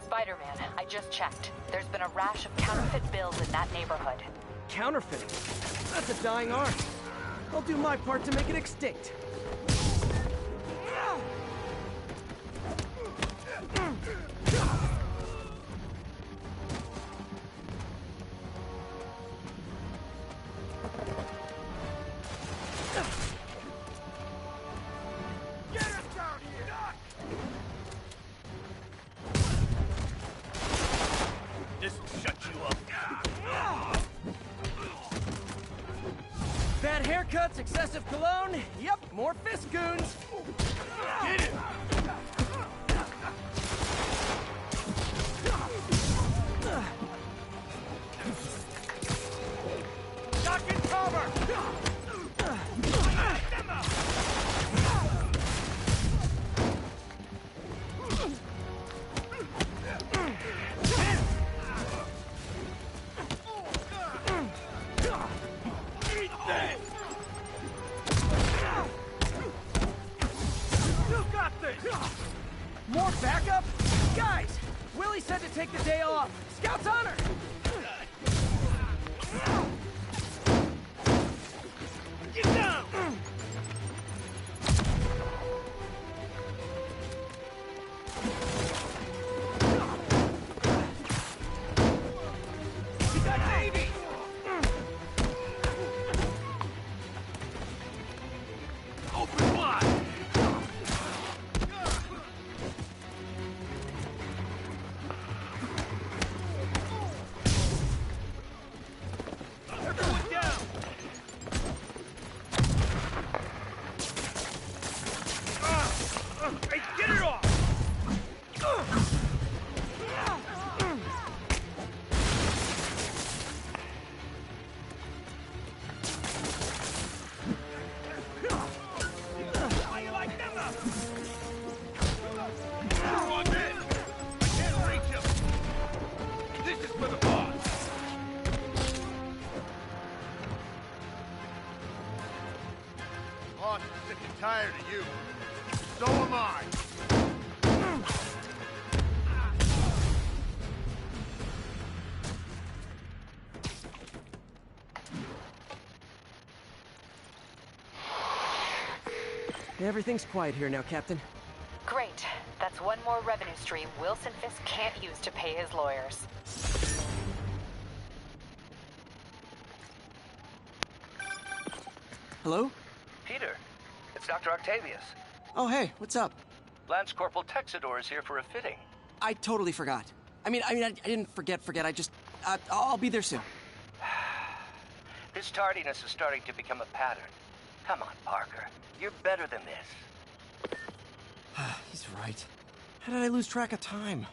Spider-Man, I just checked. There's been a rash of counterfeit bills in that neighborhood. Counterfeiting? That's a dying art. I'll do my part to make it extinct. This'll shut you up. Bad haircuts, excessive cologne. Yep, more fist goons. Get it! Duck and cover! You got this! More backup? Guys, Willie said to take the day off. Scout's honor! Get down! We got babies! Open wide! Everyone down! Hey, get it off! How you like them up? Wrong man! I can't reach him! This is for the boss! Boss is sick and tired of you. So am I. Everything's quiet here now, Captain. Great. That's one more revenue stream Wilson Fisk can't use to pay his lawyers. Hello? Peter, it's Dr. Octavius. Oh, hey, what's up? Lance Corporal Texador is here for a fitting. I totally forgot. I didn't forget. I just, I'll be there soon. This tardiness is starting to become a pattern. Come on, Parker. You're better than this. He's right. How did I lose track of time?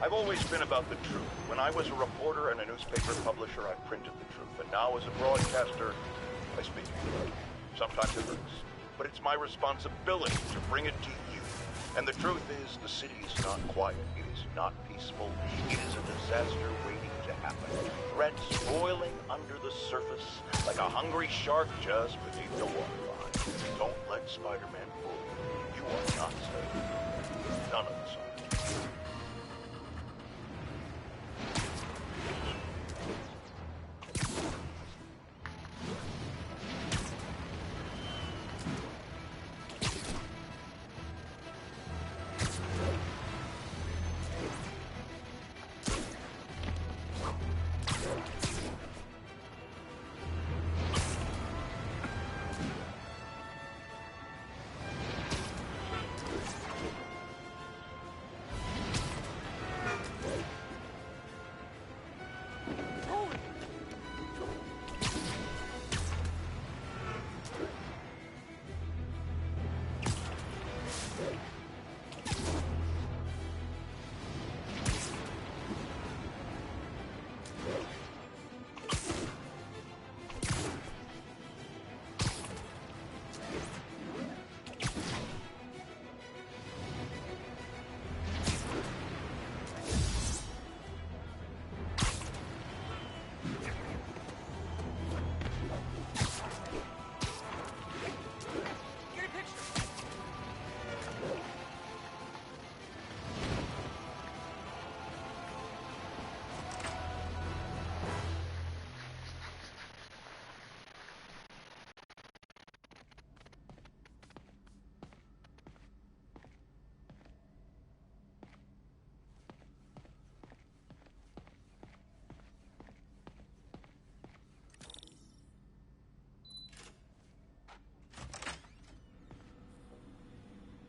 I've always been about the truth. When I was a reporter and a newspaper publisher, I printed the truth. And now as a broadcaster, I speak. Sometimes it hurts. But it's my responsibility to bring it to you. And the truth is, the city is not quiet. It is not peaceful. It is a disaster waiting to happen. Threats boiling under the surface like a hungry shark just beneath the waterline. Don't let Spider-Man fool you. You are not safe. None of us are.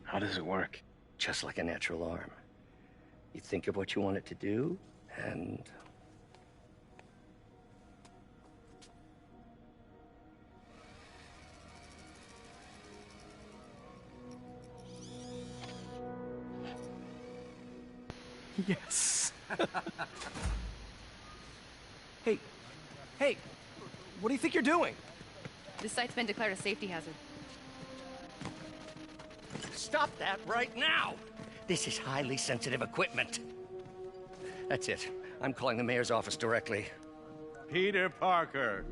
How does it work? Just like a natural arm. You think of what you want it to do, and... Yes. Hey, what do you think you're doing? This site's been declared a safety hazard. Stop that right now! This is highly sensitive equipment. That's it. I'm calling the mayor's office directly. Peter Parker,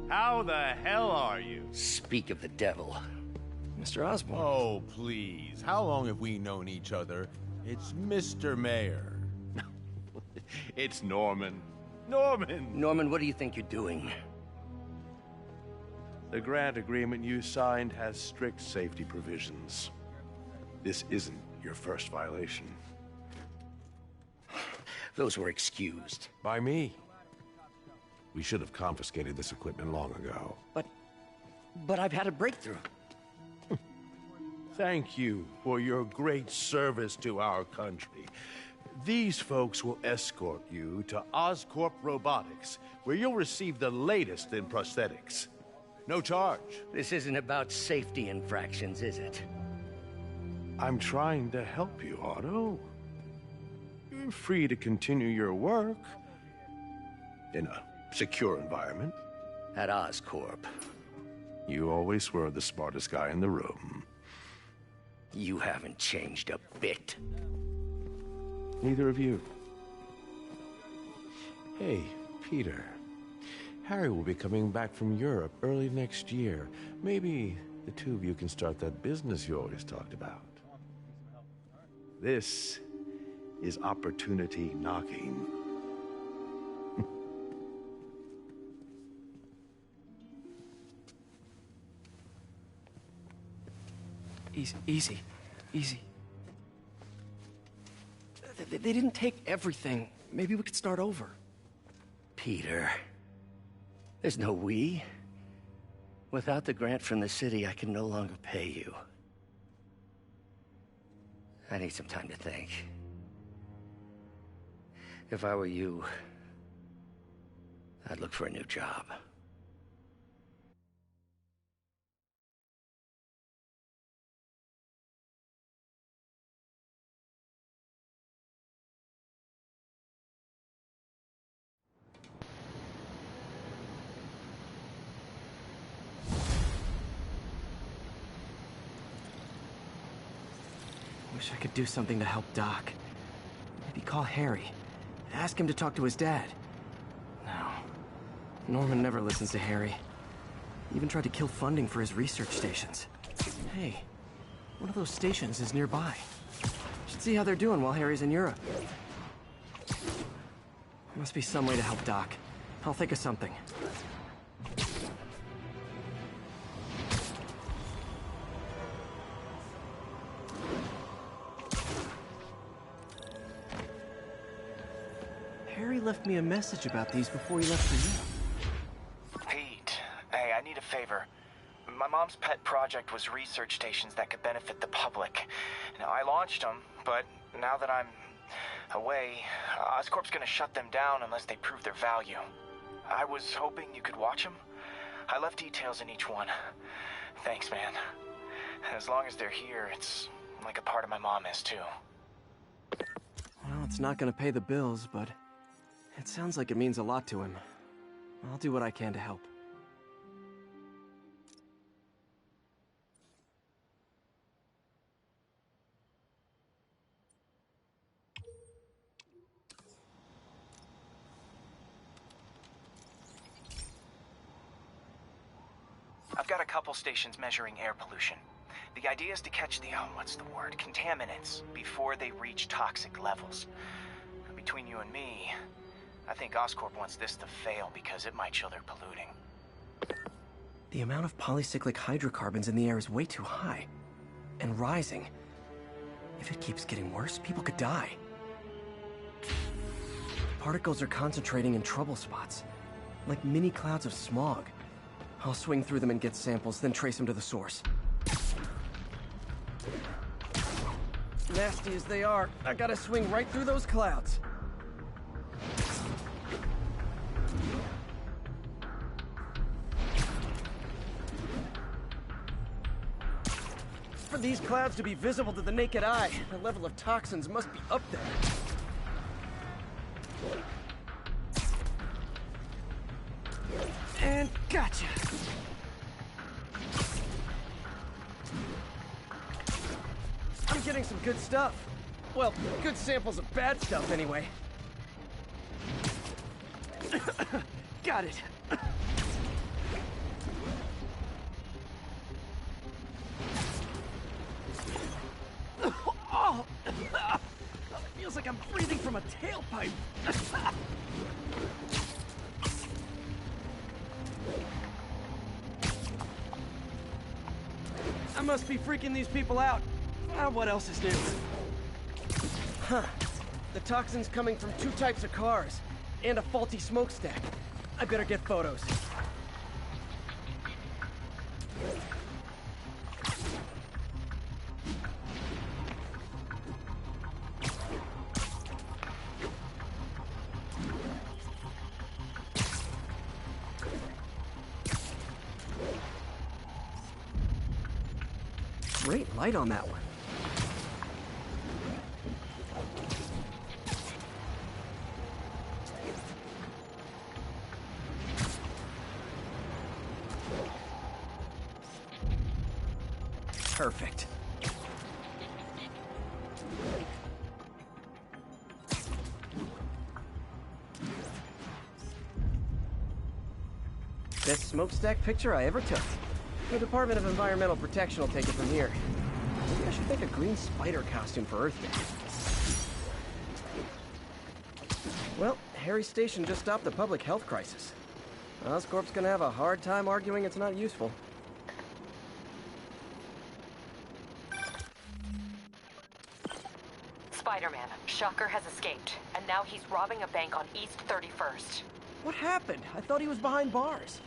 how the hell are you? Speak of the devil. Mr. Osborn. Oh, please. How long have we known each other? It's Mr. Mayor. It's Norman. Norman, what do you think you're doing? The grant agreement you signed has strict safety provisions. This isn't your first violation. Those were excused. By me. We should have confiscated this equipment long ago. But I've had a breakthrough. Thank you for your great service to our country. These folks will escort you to Oscorp Robotics, where you'll receive the latest in prosthetics. No charge. This isn't about safety infractions, is it? I'm trying to help you, Otto. You're free to continue your work in a secure environment. At Oscorp. You always were the smartest guy in the room. You haven't changed a bit. Neither of you. Hey, Peter. Harry will be coming back from Europe early next year. Maybe the two of you can start that business you always talked about. This is opportunity knocking. Easy. They didn't take everything. Maybe we could start over. Peter, there's no we. Without the grant from the city, I can no longer pay you. I need some time to think. If I were you, I'd look for a new job. Wish I could do something to help Doc. Maybe call Harry. Ask him to talk to his dad. No. Norman never listens to Harry. He even tried to kill funding for his research stations. Hey, one of those stations is nearby. Should see how they're doing while Harry's in Europe. Must be some way to help Doc. I'll think of something. Harry left me a message about these before he left for you. Pete, hey, I need a favor. My mom's pet project was research stations that could benefit the public. Now, I launched them, but now that I'm away, Oscorp's gonna shut them down unless they prove their value. I was hoping you could watch them. I left details in each one. Thanks, man. As long as they're here, it's like a part of my mom is, too. Well, it's not gonna pay the bills, but it sounds like it means a lot to him. I'll do what I can to help. I've got a couple stations measuring air pollution. The idea is to catch the, contaminants before they reach toxic levels. Between you and me, I think Oscorp wants this to fail because it might show they're polluting. The amount of polycyclic hydrocarbons in the air is way too high. And rising. If it keeps getting worse, people could die. Particles are concentrating in trouble spots, like mini clouds of smog. I'll swing through them and get samples, then trace them to the source. Nasty as they are, I gotta swing right through those clouds. For these clouds to be visible to the naked eye, the level of toxins must be up there. And gotcha! I'm getting some good stuff. Well, good samples of bad stuff, anyway. Got it. Oh! Feels like I'm breathing from a tailpipe. I must be freaking these people out. What else is new? Huh. The toxin's coming from 2 types of cars, and a faulty smokestack. I better get photos. Great light on that one. Perfect. Best smokestack picture I ever took. The Department of Environmental Protection will take it from here. Maybe I should make a green spider costume for Earth Day. Well, Harry's station just stopped the public health crisis. Oscorp's gonna have a hard time arguing it's not useful. Spider-Man, Shocker has escaped, and now he's robbing a bank on East 31st. What happened? I thought he was behind bars.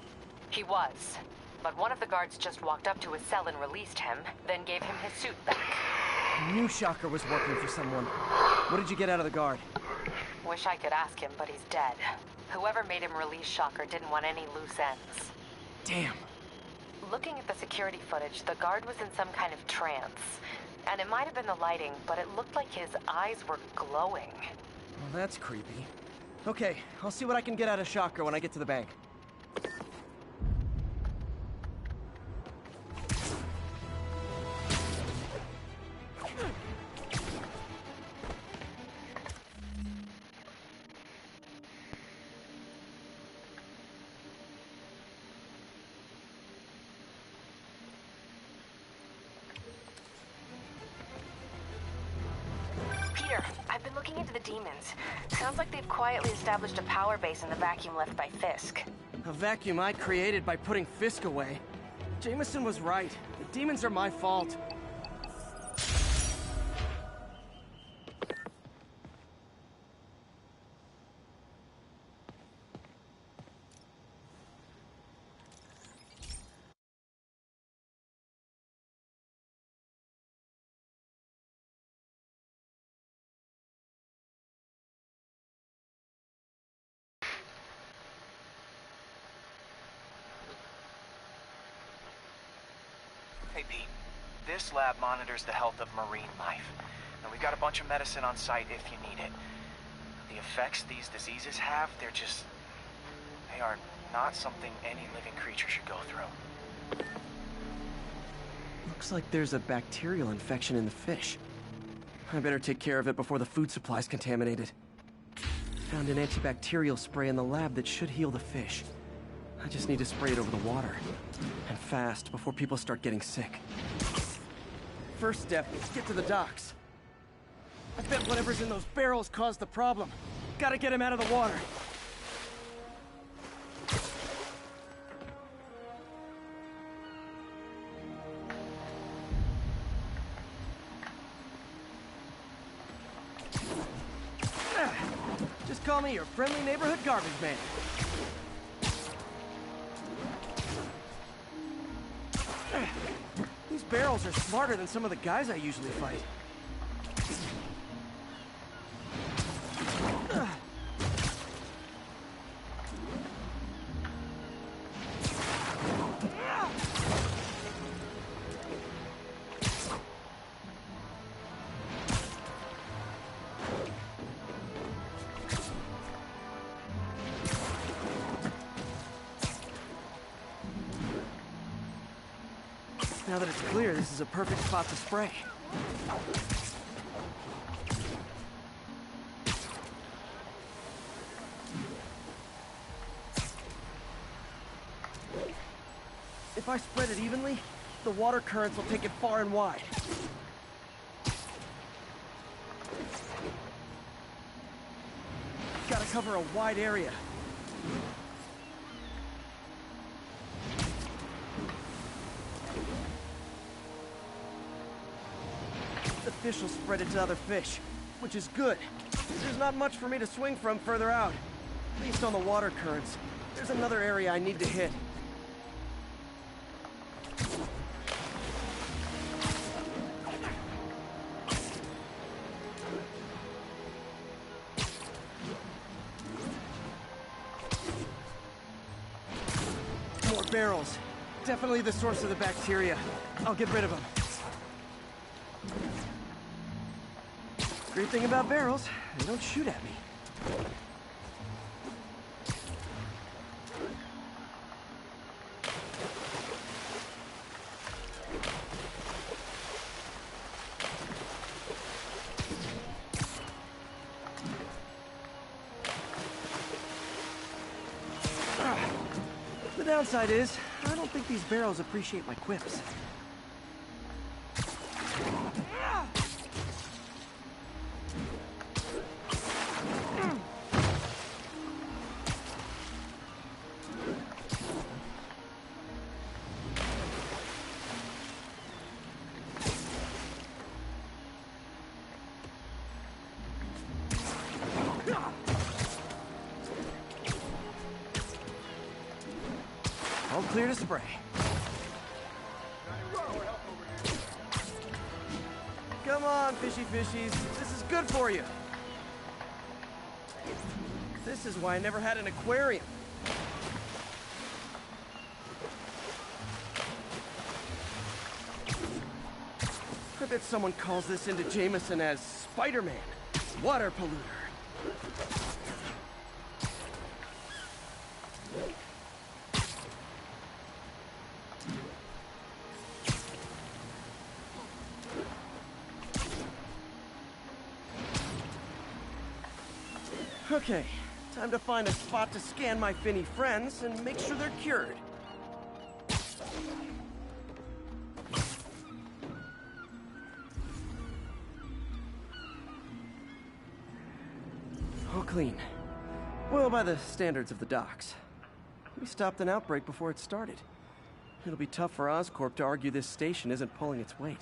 He was, but one of the guards just walked up to his cell and released him, then gave him his suit back. I knew Shocker was working for someone. What did you get out of the guard? Wish I could ask him, but he's dead. Whoever made him release Shocker didn't want any loose ends. Damn. Looking at the security footage, the guard was in some kind of trance. And it might have been the lighting, but it looked like his eyes were glowing. Well, that's creepy. Okay, I'll see what I can get out of Shocker when I get to the bank. demons. Sounds like they've quietly established a power base in the vacuum left by Fisk. A vacuum I created by putting Fisk away. Jameson was right. The demons are my fault. Hey, Pete. This lab monitors the health of marine life. And we've got a bunch of medicine on site if you need it. The effects these diseases have, they are not something any living creature should go through. Looks like there's a bacterial infection in the fish. I better take care of it before the food supply's contaminated. Found an antibacterial spray in the lab that should heal the fish. I just need to spray it over the water. And fast, before people start getting sick. First step is get to the docks. I bet whatever's in those barrels caused the problem. Gotta get him out of the water. Just call me your friendly neighborhood garbage man. These barrels are smarter than some of the guys I usually fight. Now that it's clear, this is a perfect spot to spray. If I spread it evenly, the water currents will take it far and wide. Gotta cover a wide area. The fish will spread it to other fish, which is good. There's not much for me to swing from further out. At least on the water currents. There's another area I need to hit. More barrels. Definitely the source of the bacteria. I'll get rid of them. Great thing about barrels, they don't shoot at me. The downside is, I don't think these barrels appreciate my quips. All clear to spray. Come on, fishy fishies. This is good for you. This is why I never had an aquarium. I bet someone calls this into Jameson as Spider-Man, water polluter. Okay, time to find a spot to scan my finny friends and make sure they're cured. clean. Well, by the standards of the docks. We stopped an outbreak before it started. It'll be tough for Oscorp to argue this station isn't pulling its weight.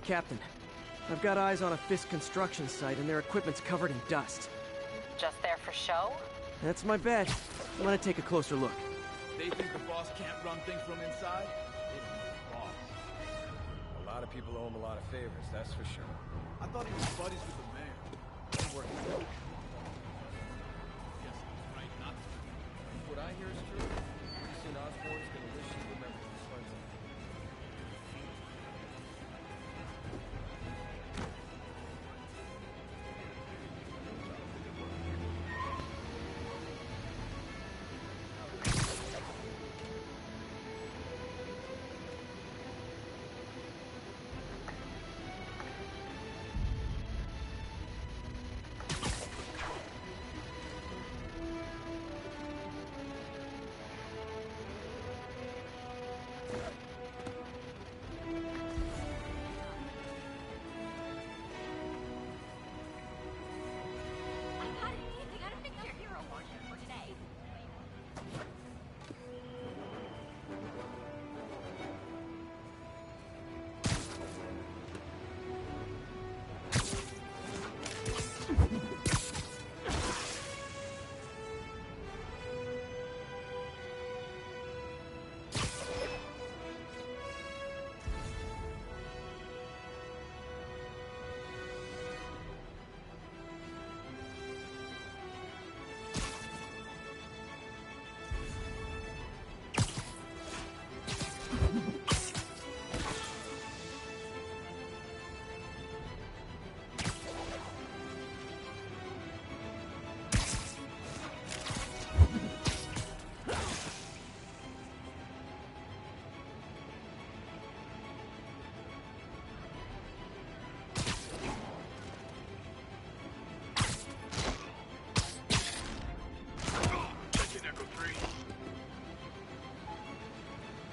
Captain, I've got eyes on a Fisk construction site and their equipment's covered in dust. Just there for show? That's my bet. I'm gonna take a closer look. They think the boss can't run things from inside? They don't know the boss. A lot of people owe him a lot of favors, that's for sure. I thought he was buddies with the mayor. Don't work with him. Yes, he's right not to. If what I hear is true, pretty soon Osborn's gonna wish he remembered his friends.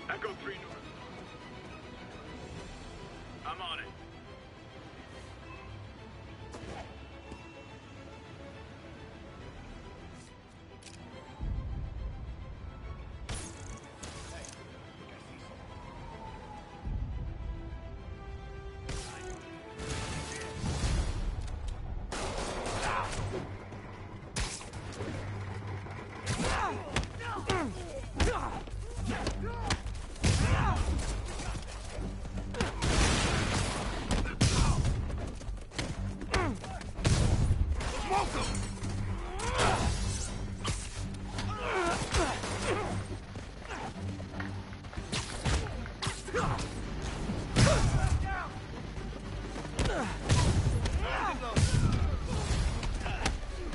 Echo 3 north. I'm on it.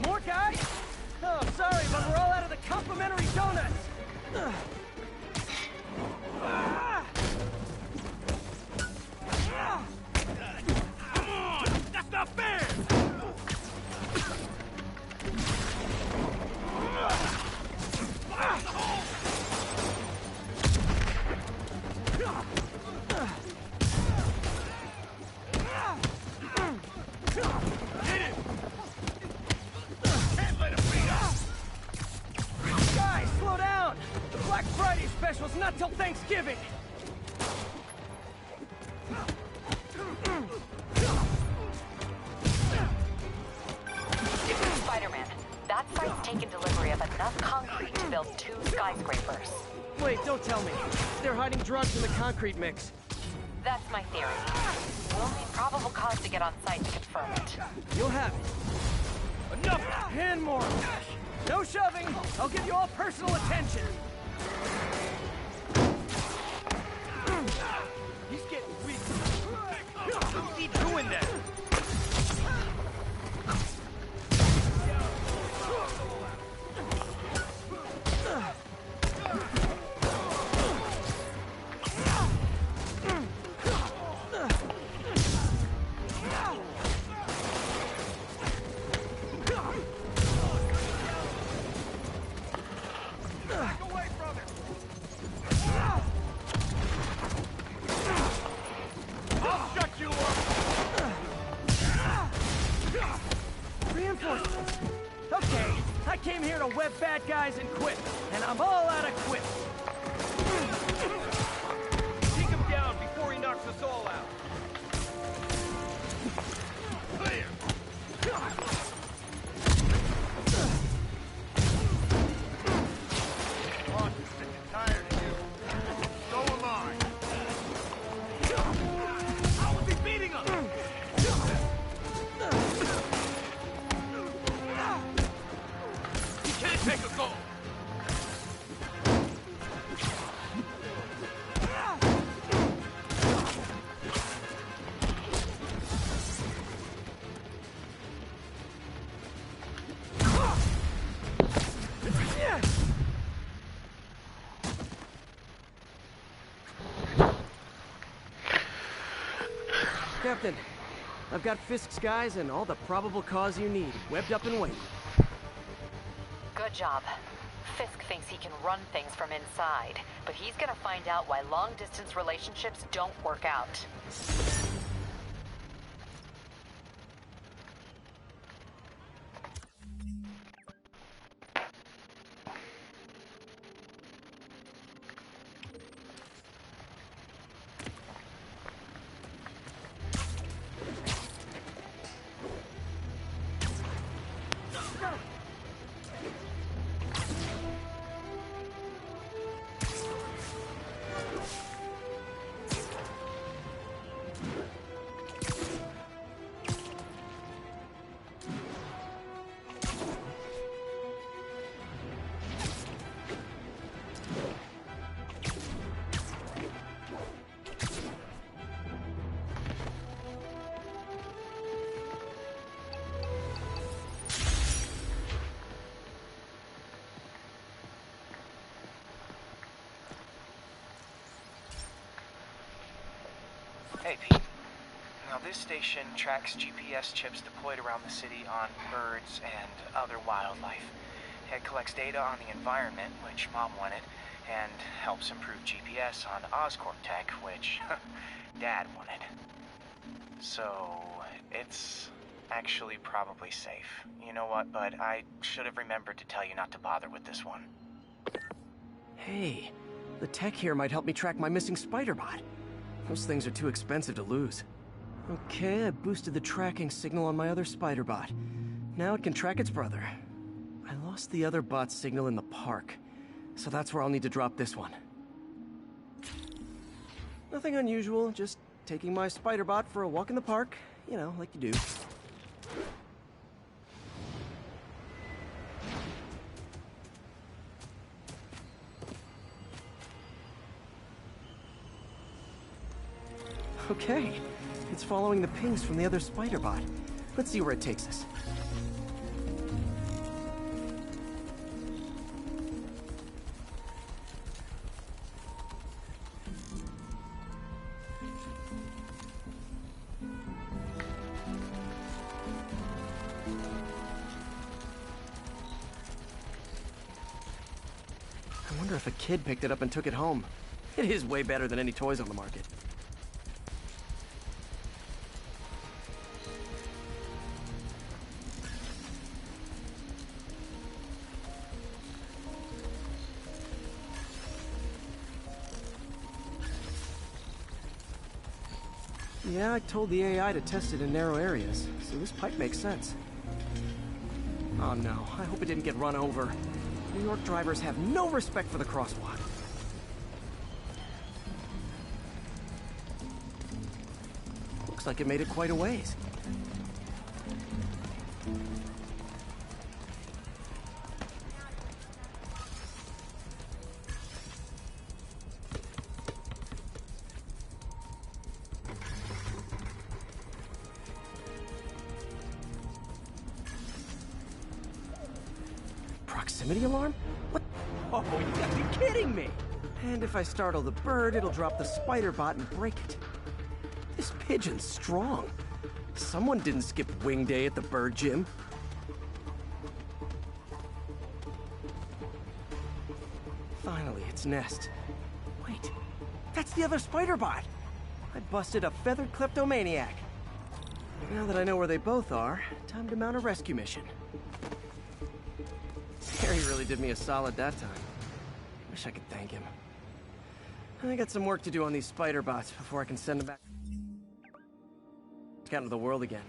More guys? Oh, sorry, but we're all out of the complimentary donuts. Come on! That's not fair! Guys, slow down! The Black Friday special's not till Thanksgiving! Spider-Man, that site's taken delivery of enough concrete to build 2 skyscrapers. Wait, don't tell me. They're hiding drugs in the concrete mix. That's my theory. We'll need probable cause to get on site to confirm it. You'll have it. Enough! And more! No shoving! I'll give you all personal attention! He's getting weak. How's he doing that? Reinforcements. Okay, I came here to web bad guys and quit, and I'm all out of quit. Take him down before he knocks us all out. Clear. I'm sick and tired of you. So am I. How is he beating us? He can't take a goal. Captain, I've got Fisk's guys and all the probable cause you need, webbed up and waiting. Good job. Fisk thinks he can run things from inside, but he's gonna find out why long-distance relationships don't work out. Hey, Pete. Now, this station tracks GPS chips deployed around the city on birds and other wildlife. It collects data on the environment, which Mom wanted, and helps improve GPS on Oscorp tech, which Dad wanted. So, it's actually probably safe. You know what, bud? I should have remembered to tell you not to bother with this one. Hey, the tech here might help me track my missing Spider-Bot. Those things are too expensive to lose. Okay, I boosted the tracking signal on my other Spider-Bot. Now it can track its brother. I lost the other bot's signal in the park, so that's where I'll need to drop this one. Nothing unusual, just taking my Spider-Bot for a walk in the park. You know, like you do. Okay, it's following the pings from the other spider bot. Let's see where it takes us. I wonder if a kid picked it up and took it home. It is way better than any toys on the market. Yeah, I told the AI to test it in narrow areas, so this pipe makes sense. Oh no, I hope it didn't get run over. New York drivers have no respect for the crosswalk. Looks like it made it quite a ways. Proximity alarm? What? Oh, you gotta be kidding me! And if I startle the bird, it'll drop the spider bot and break it. This pigeon's strong. Someone didn't skip wing day at the bird gym. Finally, its nest. Wait, that's the other spider bot! I busted a feathered kleptomaniac. Now that I know where they both are, time to mount a rescue mission. Harry really did me a solid that time. Wish I could thank him. I got some work to do on these spider bots before I can send them back out into the world again.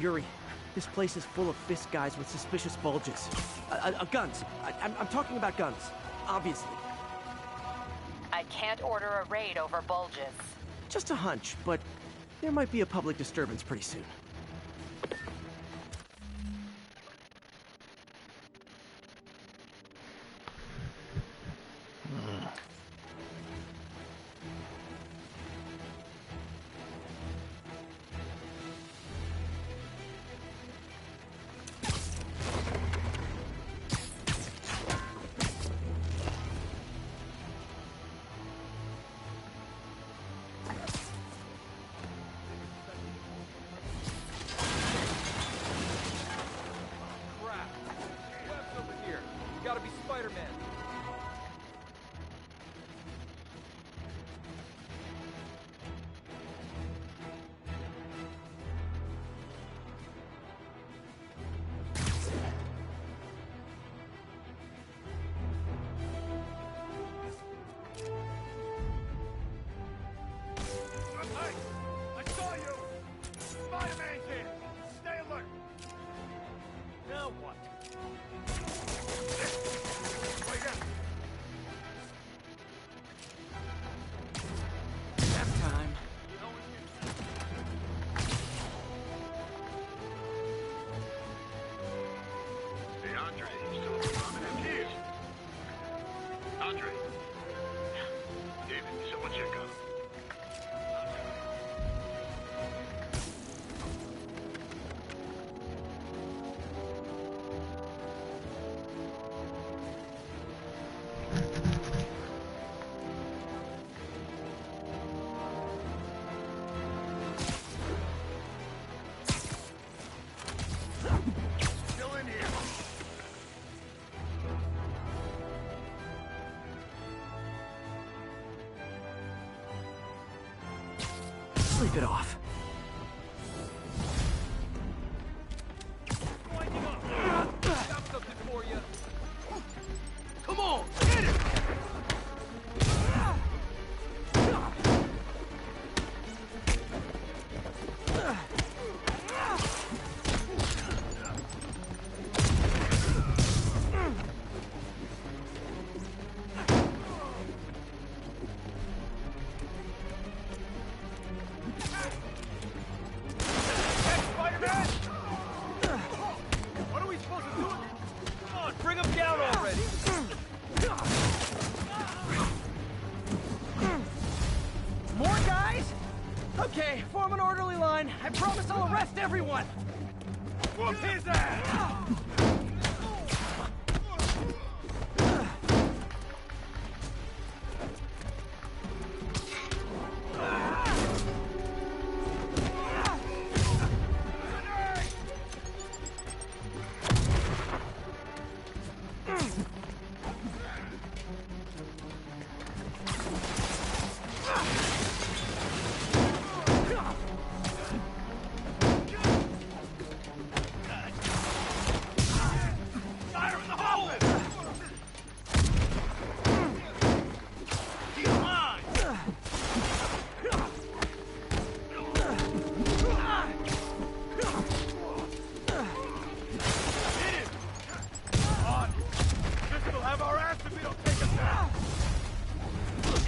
Yuri, this place is full of Fisk guys with suspicious bulges. Guns. I'm talking about guns, obviously. I can't order a raid over bulges. Just a hunch, but there might be a public disturbance pretty soon. Gotta be Spider-Man. I saw you! Spider-Man's here! Stay alert! Now what? Wait, Sleep it off. Got something for you. Come on, get it! What are we supposed to do? Come on, bring him down already. More guys? Okay, form an orderly line. I promise I'll arrest everyone. Whoop his ass!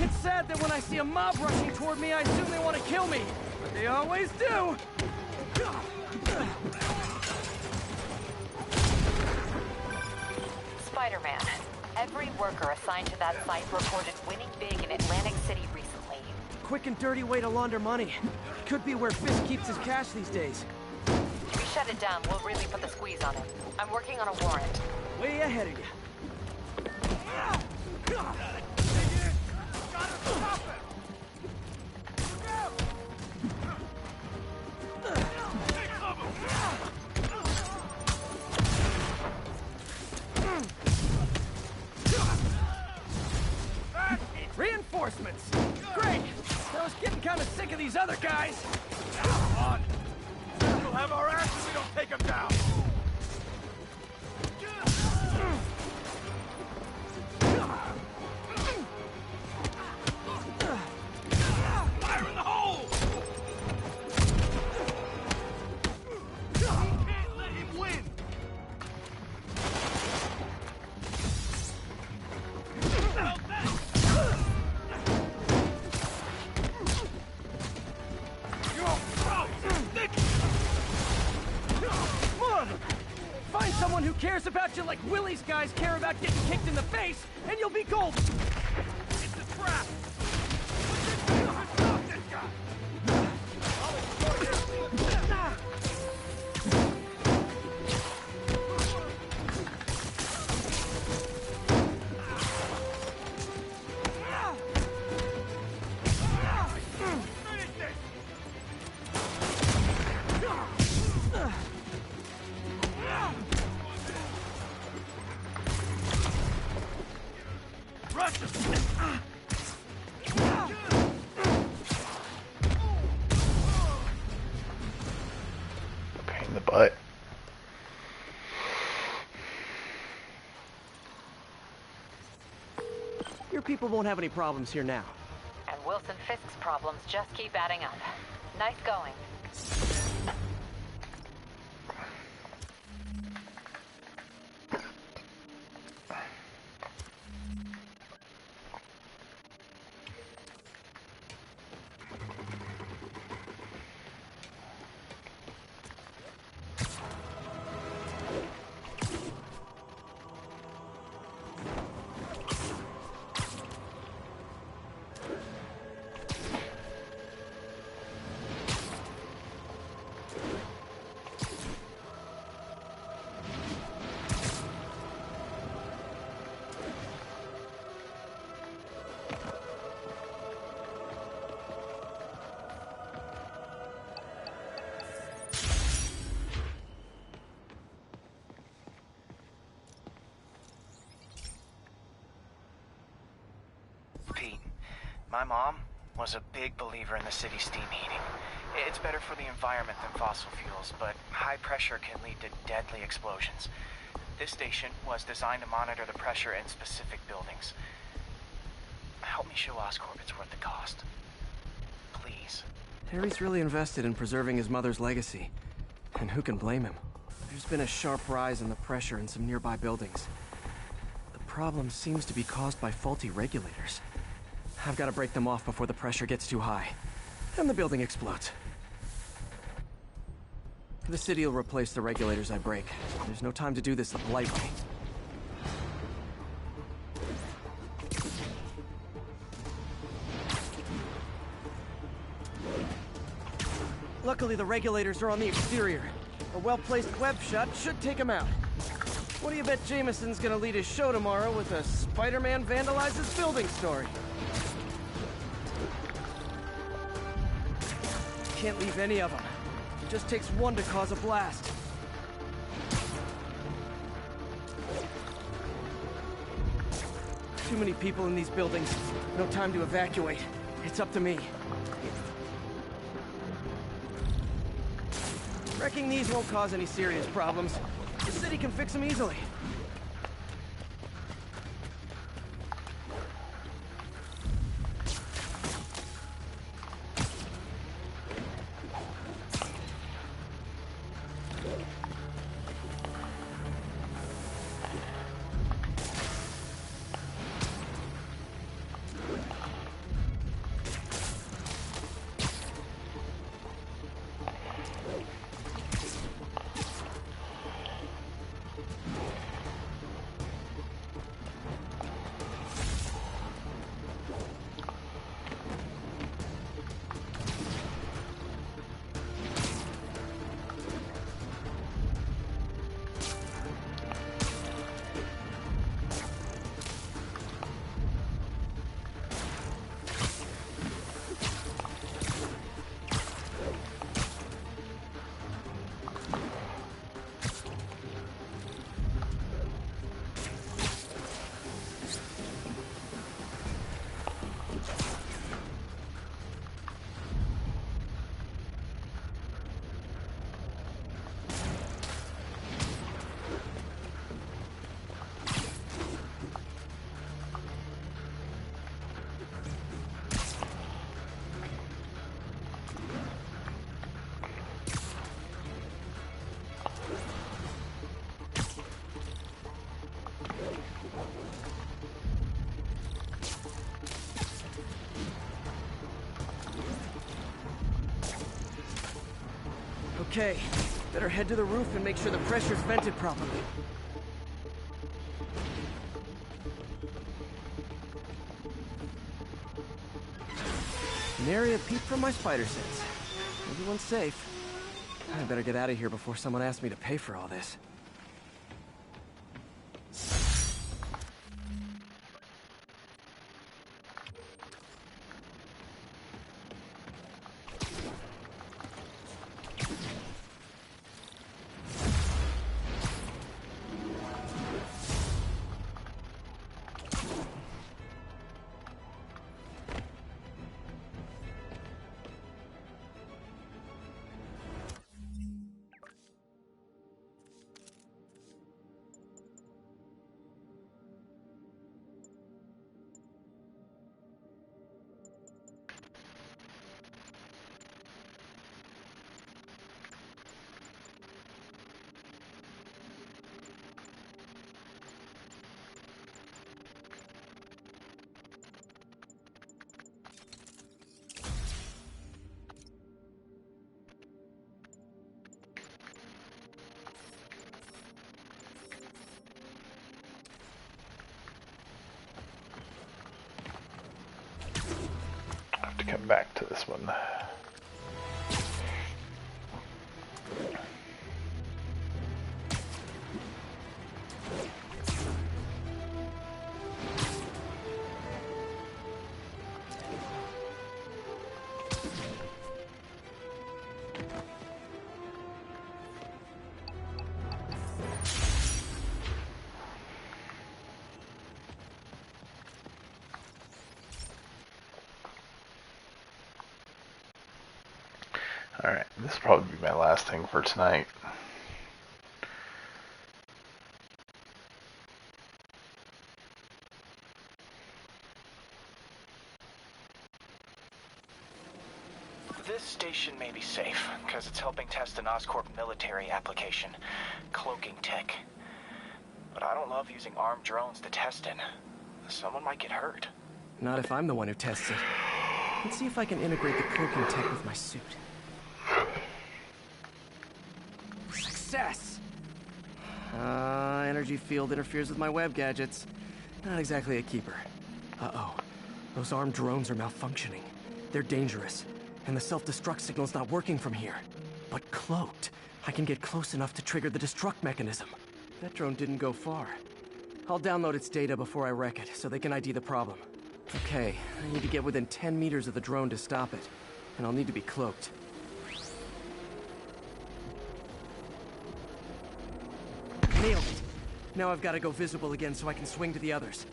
It's sad that when I see a mob rushing toward me, I assume they want to kill me. But they always do. Spider-Man, every worker assigned to that site reported winning big in Atlantic City recently. Quick and dirty way to launder money. Could be where Fisk keeps his cash these days. If we shut it down, we'll really put the squeeze on him. I'm working on a warrant. Way ahead of you. Reinforcements! Great! I was getting kind of sick of these other guys. Come on! We'll have our ass if we don't take him down! Fire in the hole! We can't let him win! Find someone who cares about you like Willie's guys care about getting kicked in the face, and you'll be golden. It's a trap! Stop this guy! Pain in the butt. Your people won't have any problems here now. And Wilson Fisk's problems just keep adding up. Nice going. Pete, my mom, was a big believer in the city's steam heating. It's better for the environment than fossil fuels, but high pressure can lead to deadly explosions. This station was designed to monitor the pressure in specific buildings. Help me show Oscorp it's worth the cost. Please. Harry's really invested in preserving his mother's legacy. And who can blame him? There's been a sharp rise in the pressure in some nearby buildings. The problem seems to be caused by faulty regulators. I've got to break them off before the pressure gets too high. And the building explodes. The city will replace the regulators I break. There's no time to do this the polite way. Luckily, the regulators are on the exterior. A well-placed web shot should take him out. What do you bet Jameson's gonna lead his show tomorrow with a Spider-Man vandalizes building story? Can't leave any of them. It just takes one to cause a blast. Too many people in these buildings. No time to evacuate. It's up to me. Wrecking these won't cause any serious problems. The city can fix them easily. Okay, better head to the roof and make sure the pressure's vented properly. Nary a peep from my spider sense. Everyone's safe. I better get out of here before someone asks me to pay for all this. Come back to this one. Alright, this will probably be my last thing for tonight. This station may be safe, because it's helping test an Oscorp military application, cloaking tech. But I don't love using armed drones to test in. Someone might get hurt. Not if I'm the one who tests it. Let's see if I can integrate the cloaking tech with my suit. Success! Energy field interferes with my web gadgets. Not exactly a keeper. Uh-oh. Those armed drones are malfunctioning. They're dangerous. And the self-destruct signal's not working from here. But cloaked, I can get close enough to trigger the destruct mechanism. That drone didn't go far. I'll download its data before I wreck it, so they can ID the problem. Okay, I need to get within 10 meters of the drone to stop it. And I'll need to be cloaked. Nailed it! Now I've got to go visible again so I can swing to the others.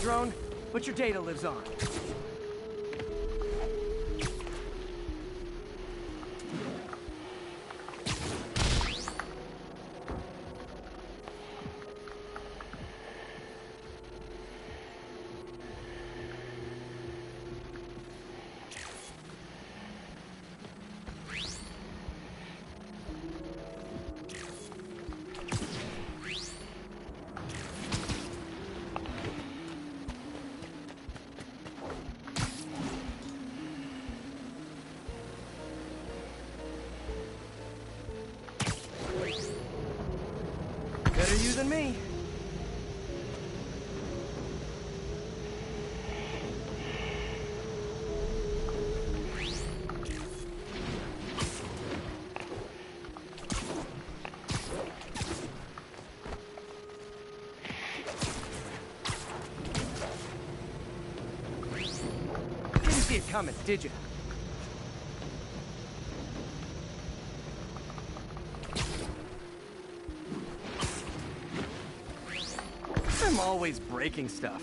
Drone, but your data lives on. Better you than me. Didn't see it coming, did you? I'm always breaking stuff.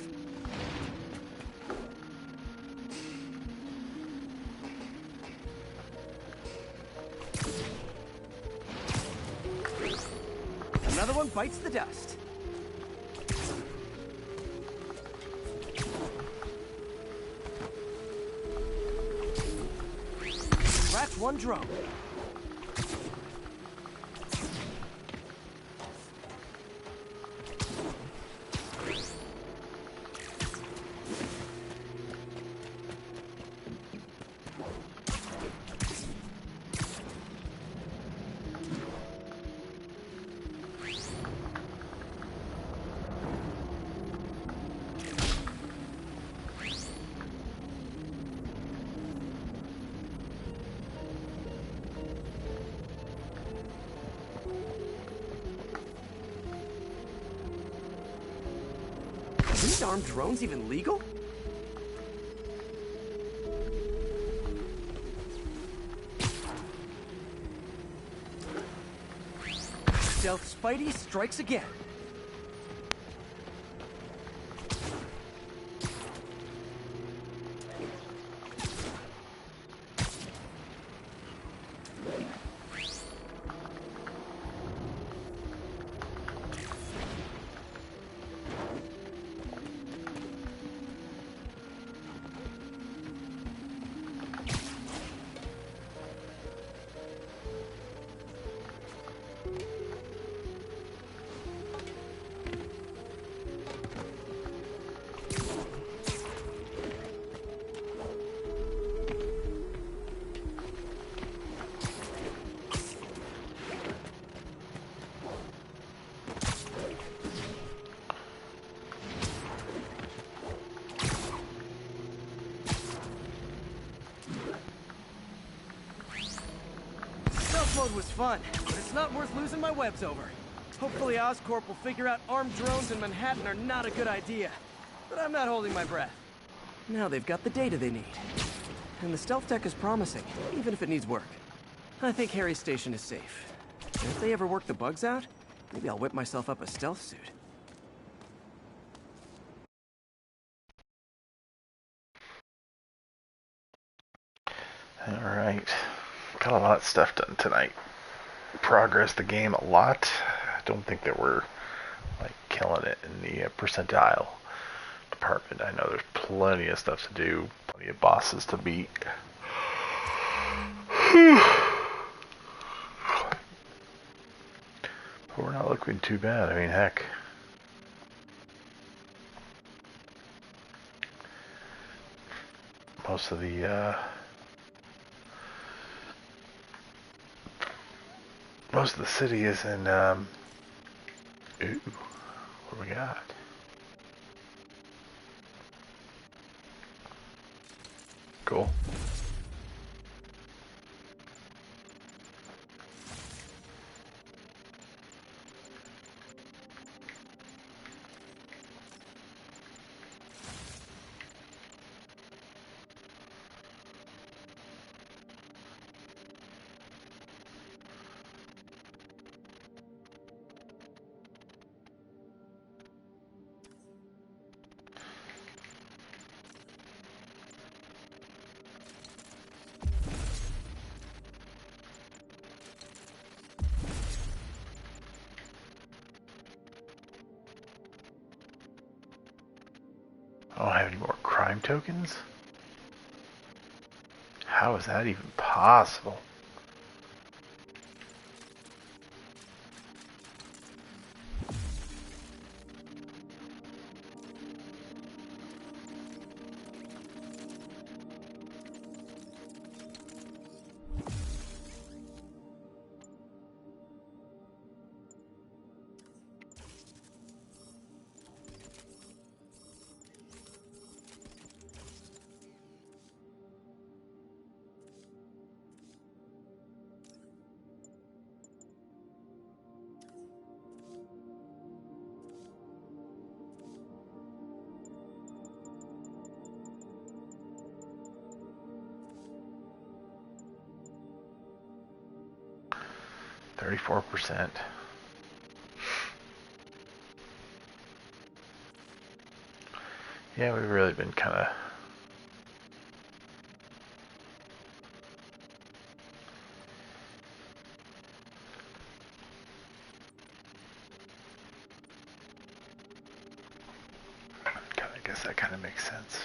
Another one bites the dust. Scratch one drone. Are these armed drones even legal? Stealth Spidey strikes again. mode was fun, but it's not worth losing my webs over. Hopefully Oscorp will figure out armed drones in Manhattan are not a good idea. But I'm not holding my breath. Now they've got the data they need. And the stealth tech is promising, even if it needs work. I think Harry's station is safe. And if they ever work the bugs out, maybe I'll whip myself up a stealth suit. Alright. Got a lot of stuff done tonight. Progressed the game a lot. I don't think that we're like killing it in the percentile department. I know there's plenty of stuff to do, plenty of bosses to beat. But we're not looking too bad. I mean, heck. Most of the city is in ooh, what do we got? Cool. I don't have any more crime tokens? How is that even possible? %. Yeah, we've really been kind of I guess that kind of makes sense.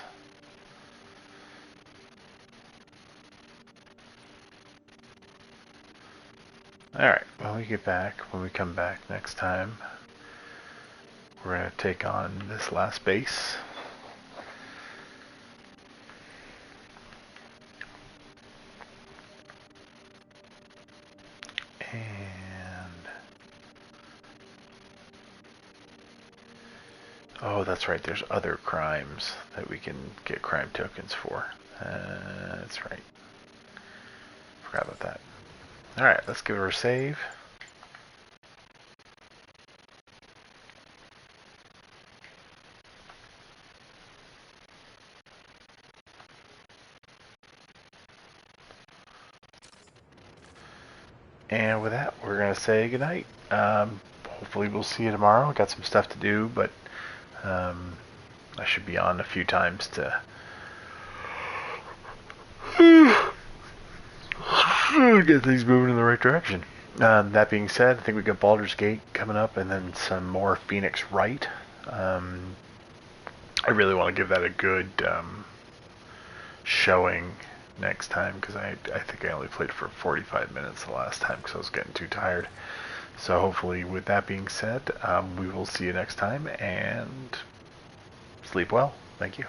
Alright, when we come back next time, we're going to take on this last base. And oh, that's right, there's other crimes that we can get crime tokens for. That's right. Forgot about that. Alright, let's give her a save. And with that, we're going to say goodnight. Hopefully we'll see you tomorrow. Got some stuff to do, but I should be on a few times to get things moving in the right direction. That being said, I think we got Baldur's Gate coming up and then some more Phoenix Wright. I really want to give that a good showing next time because I think I only played for 45 minutes the last time because I was getting too tired. So hopefully with that being said, we will see you next time and sleep well. Thank you.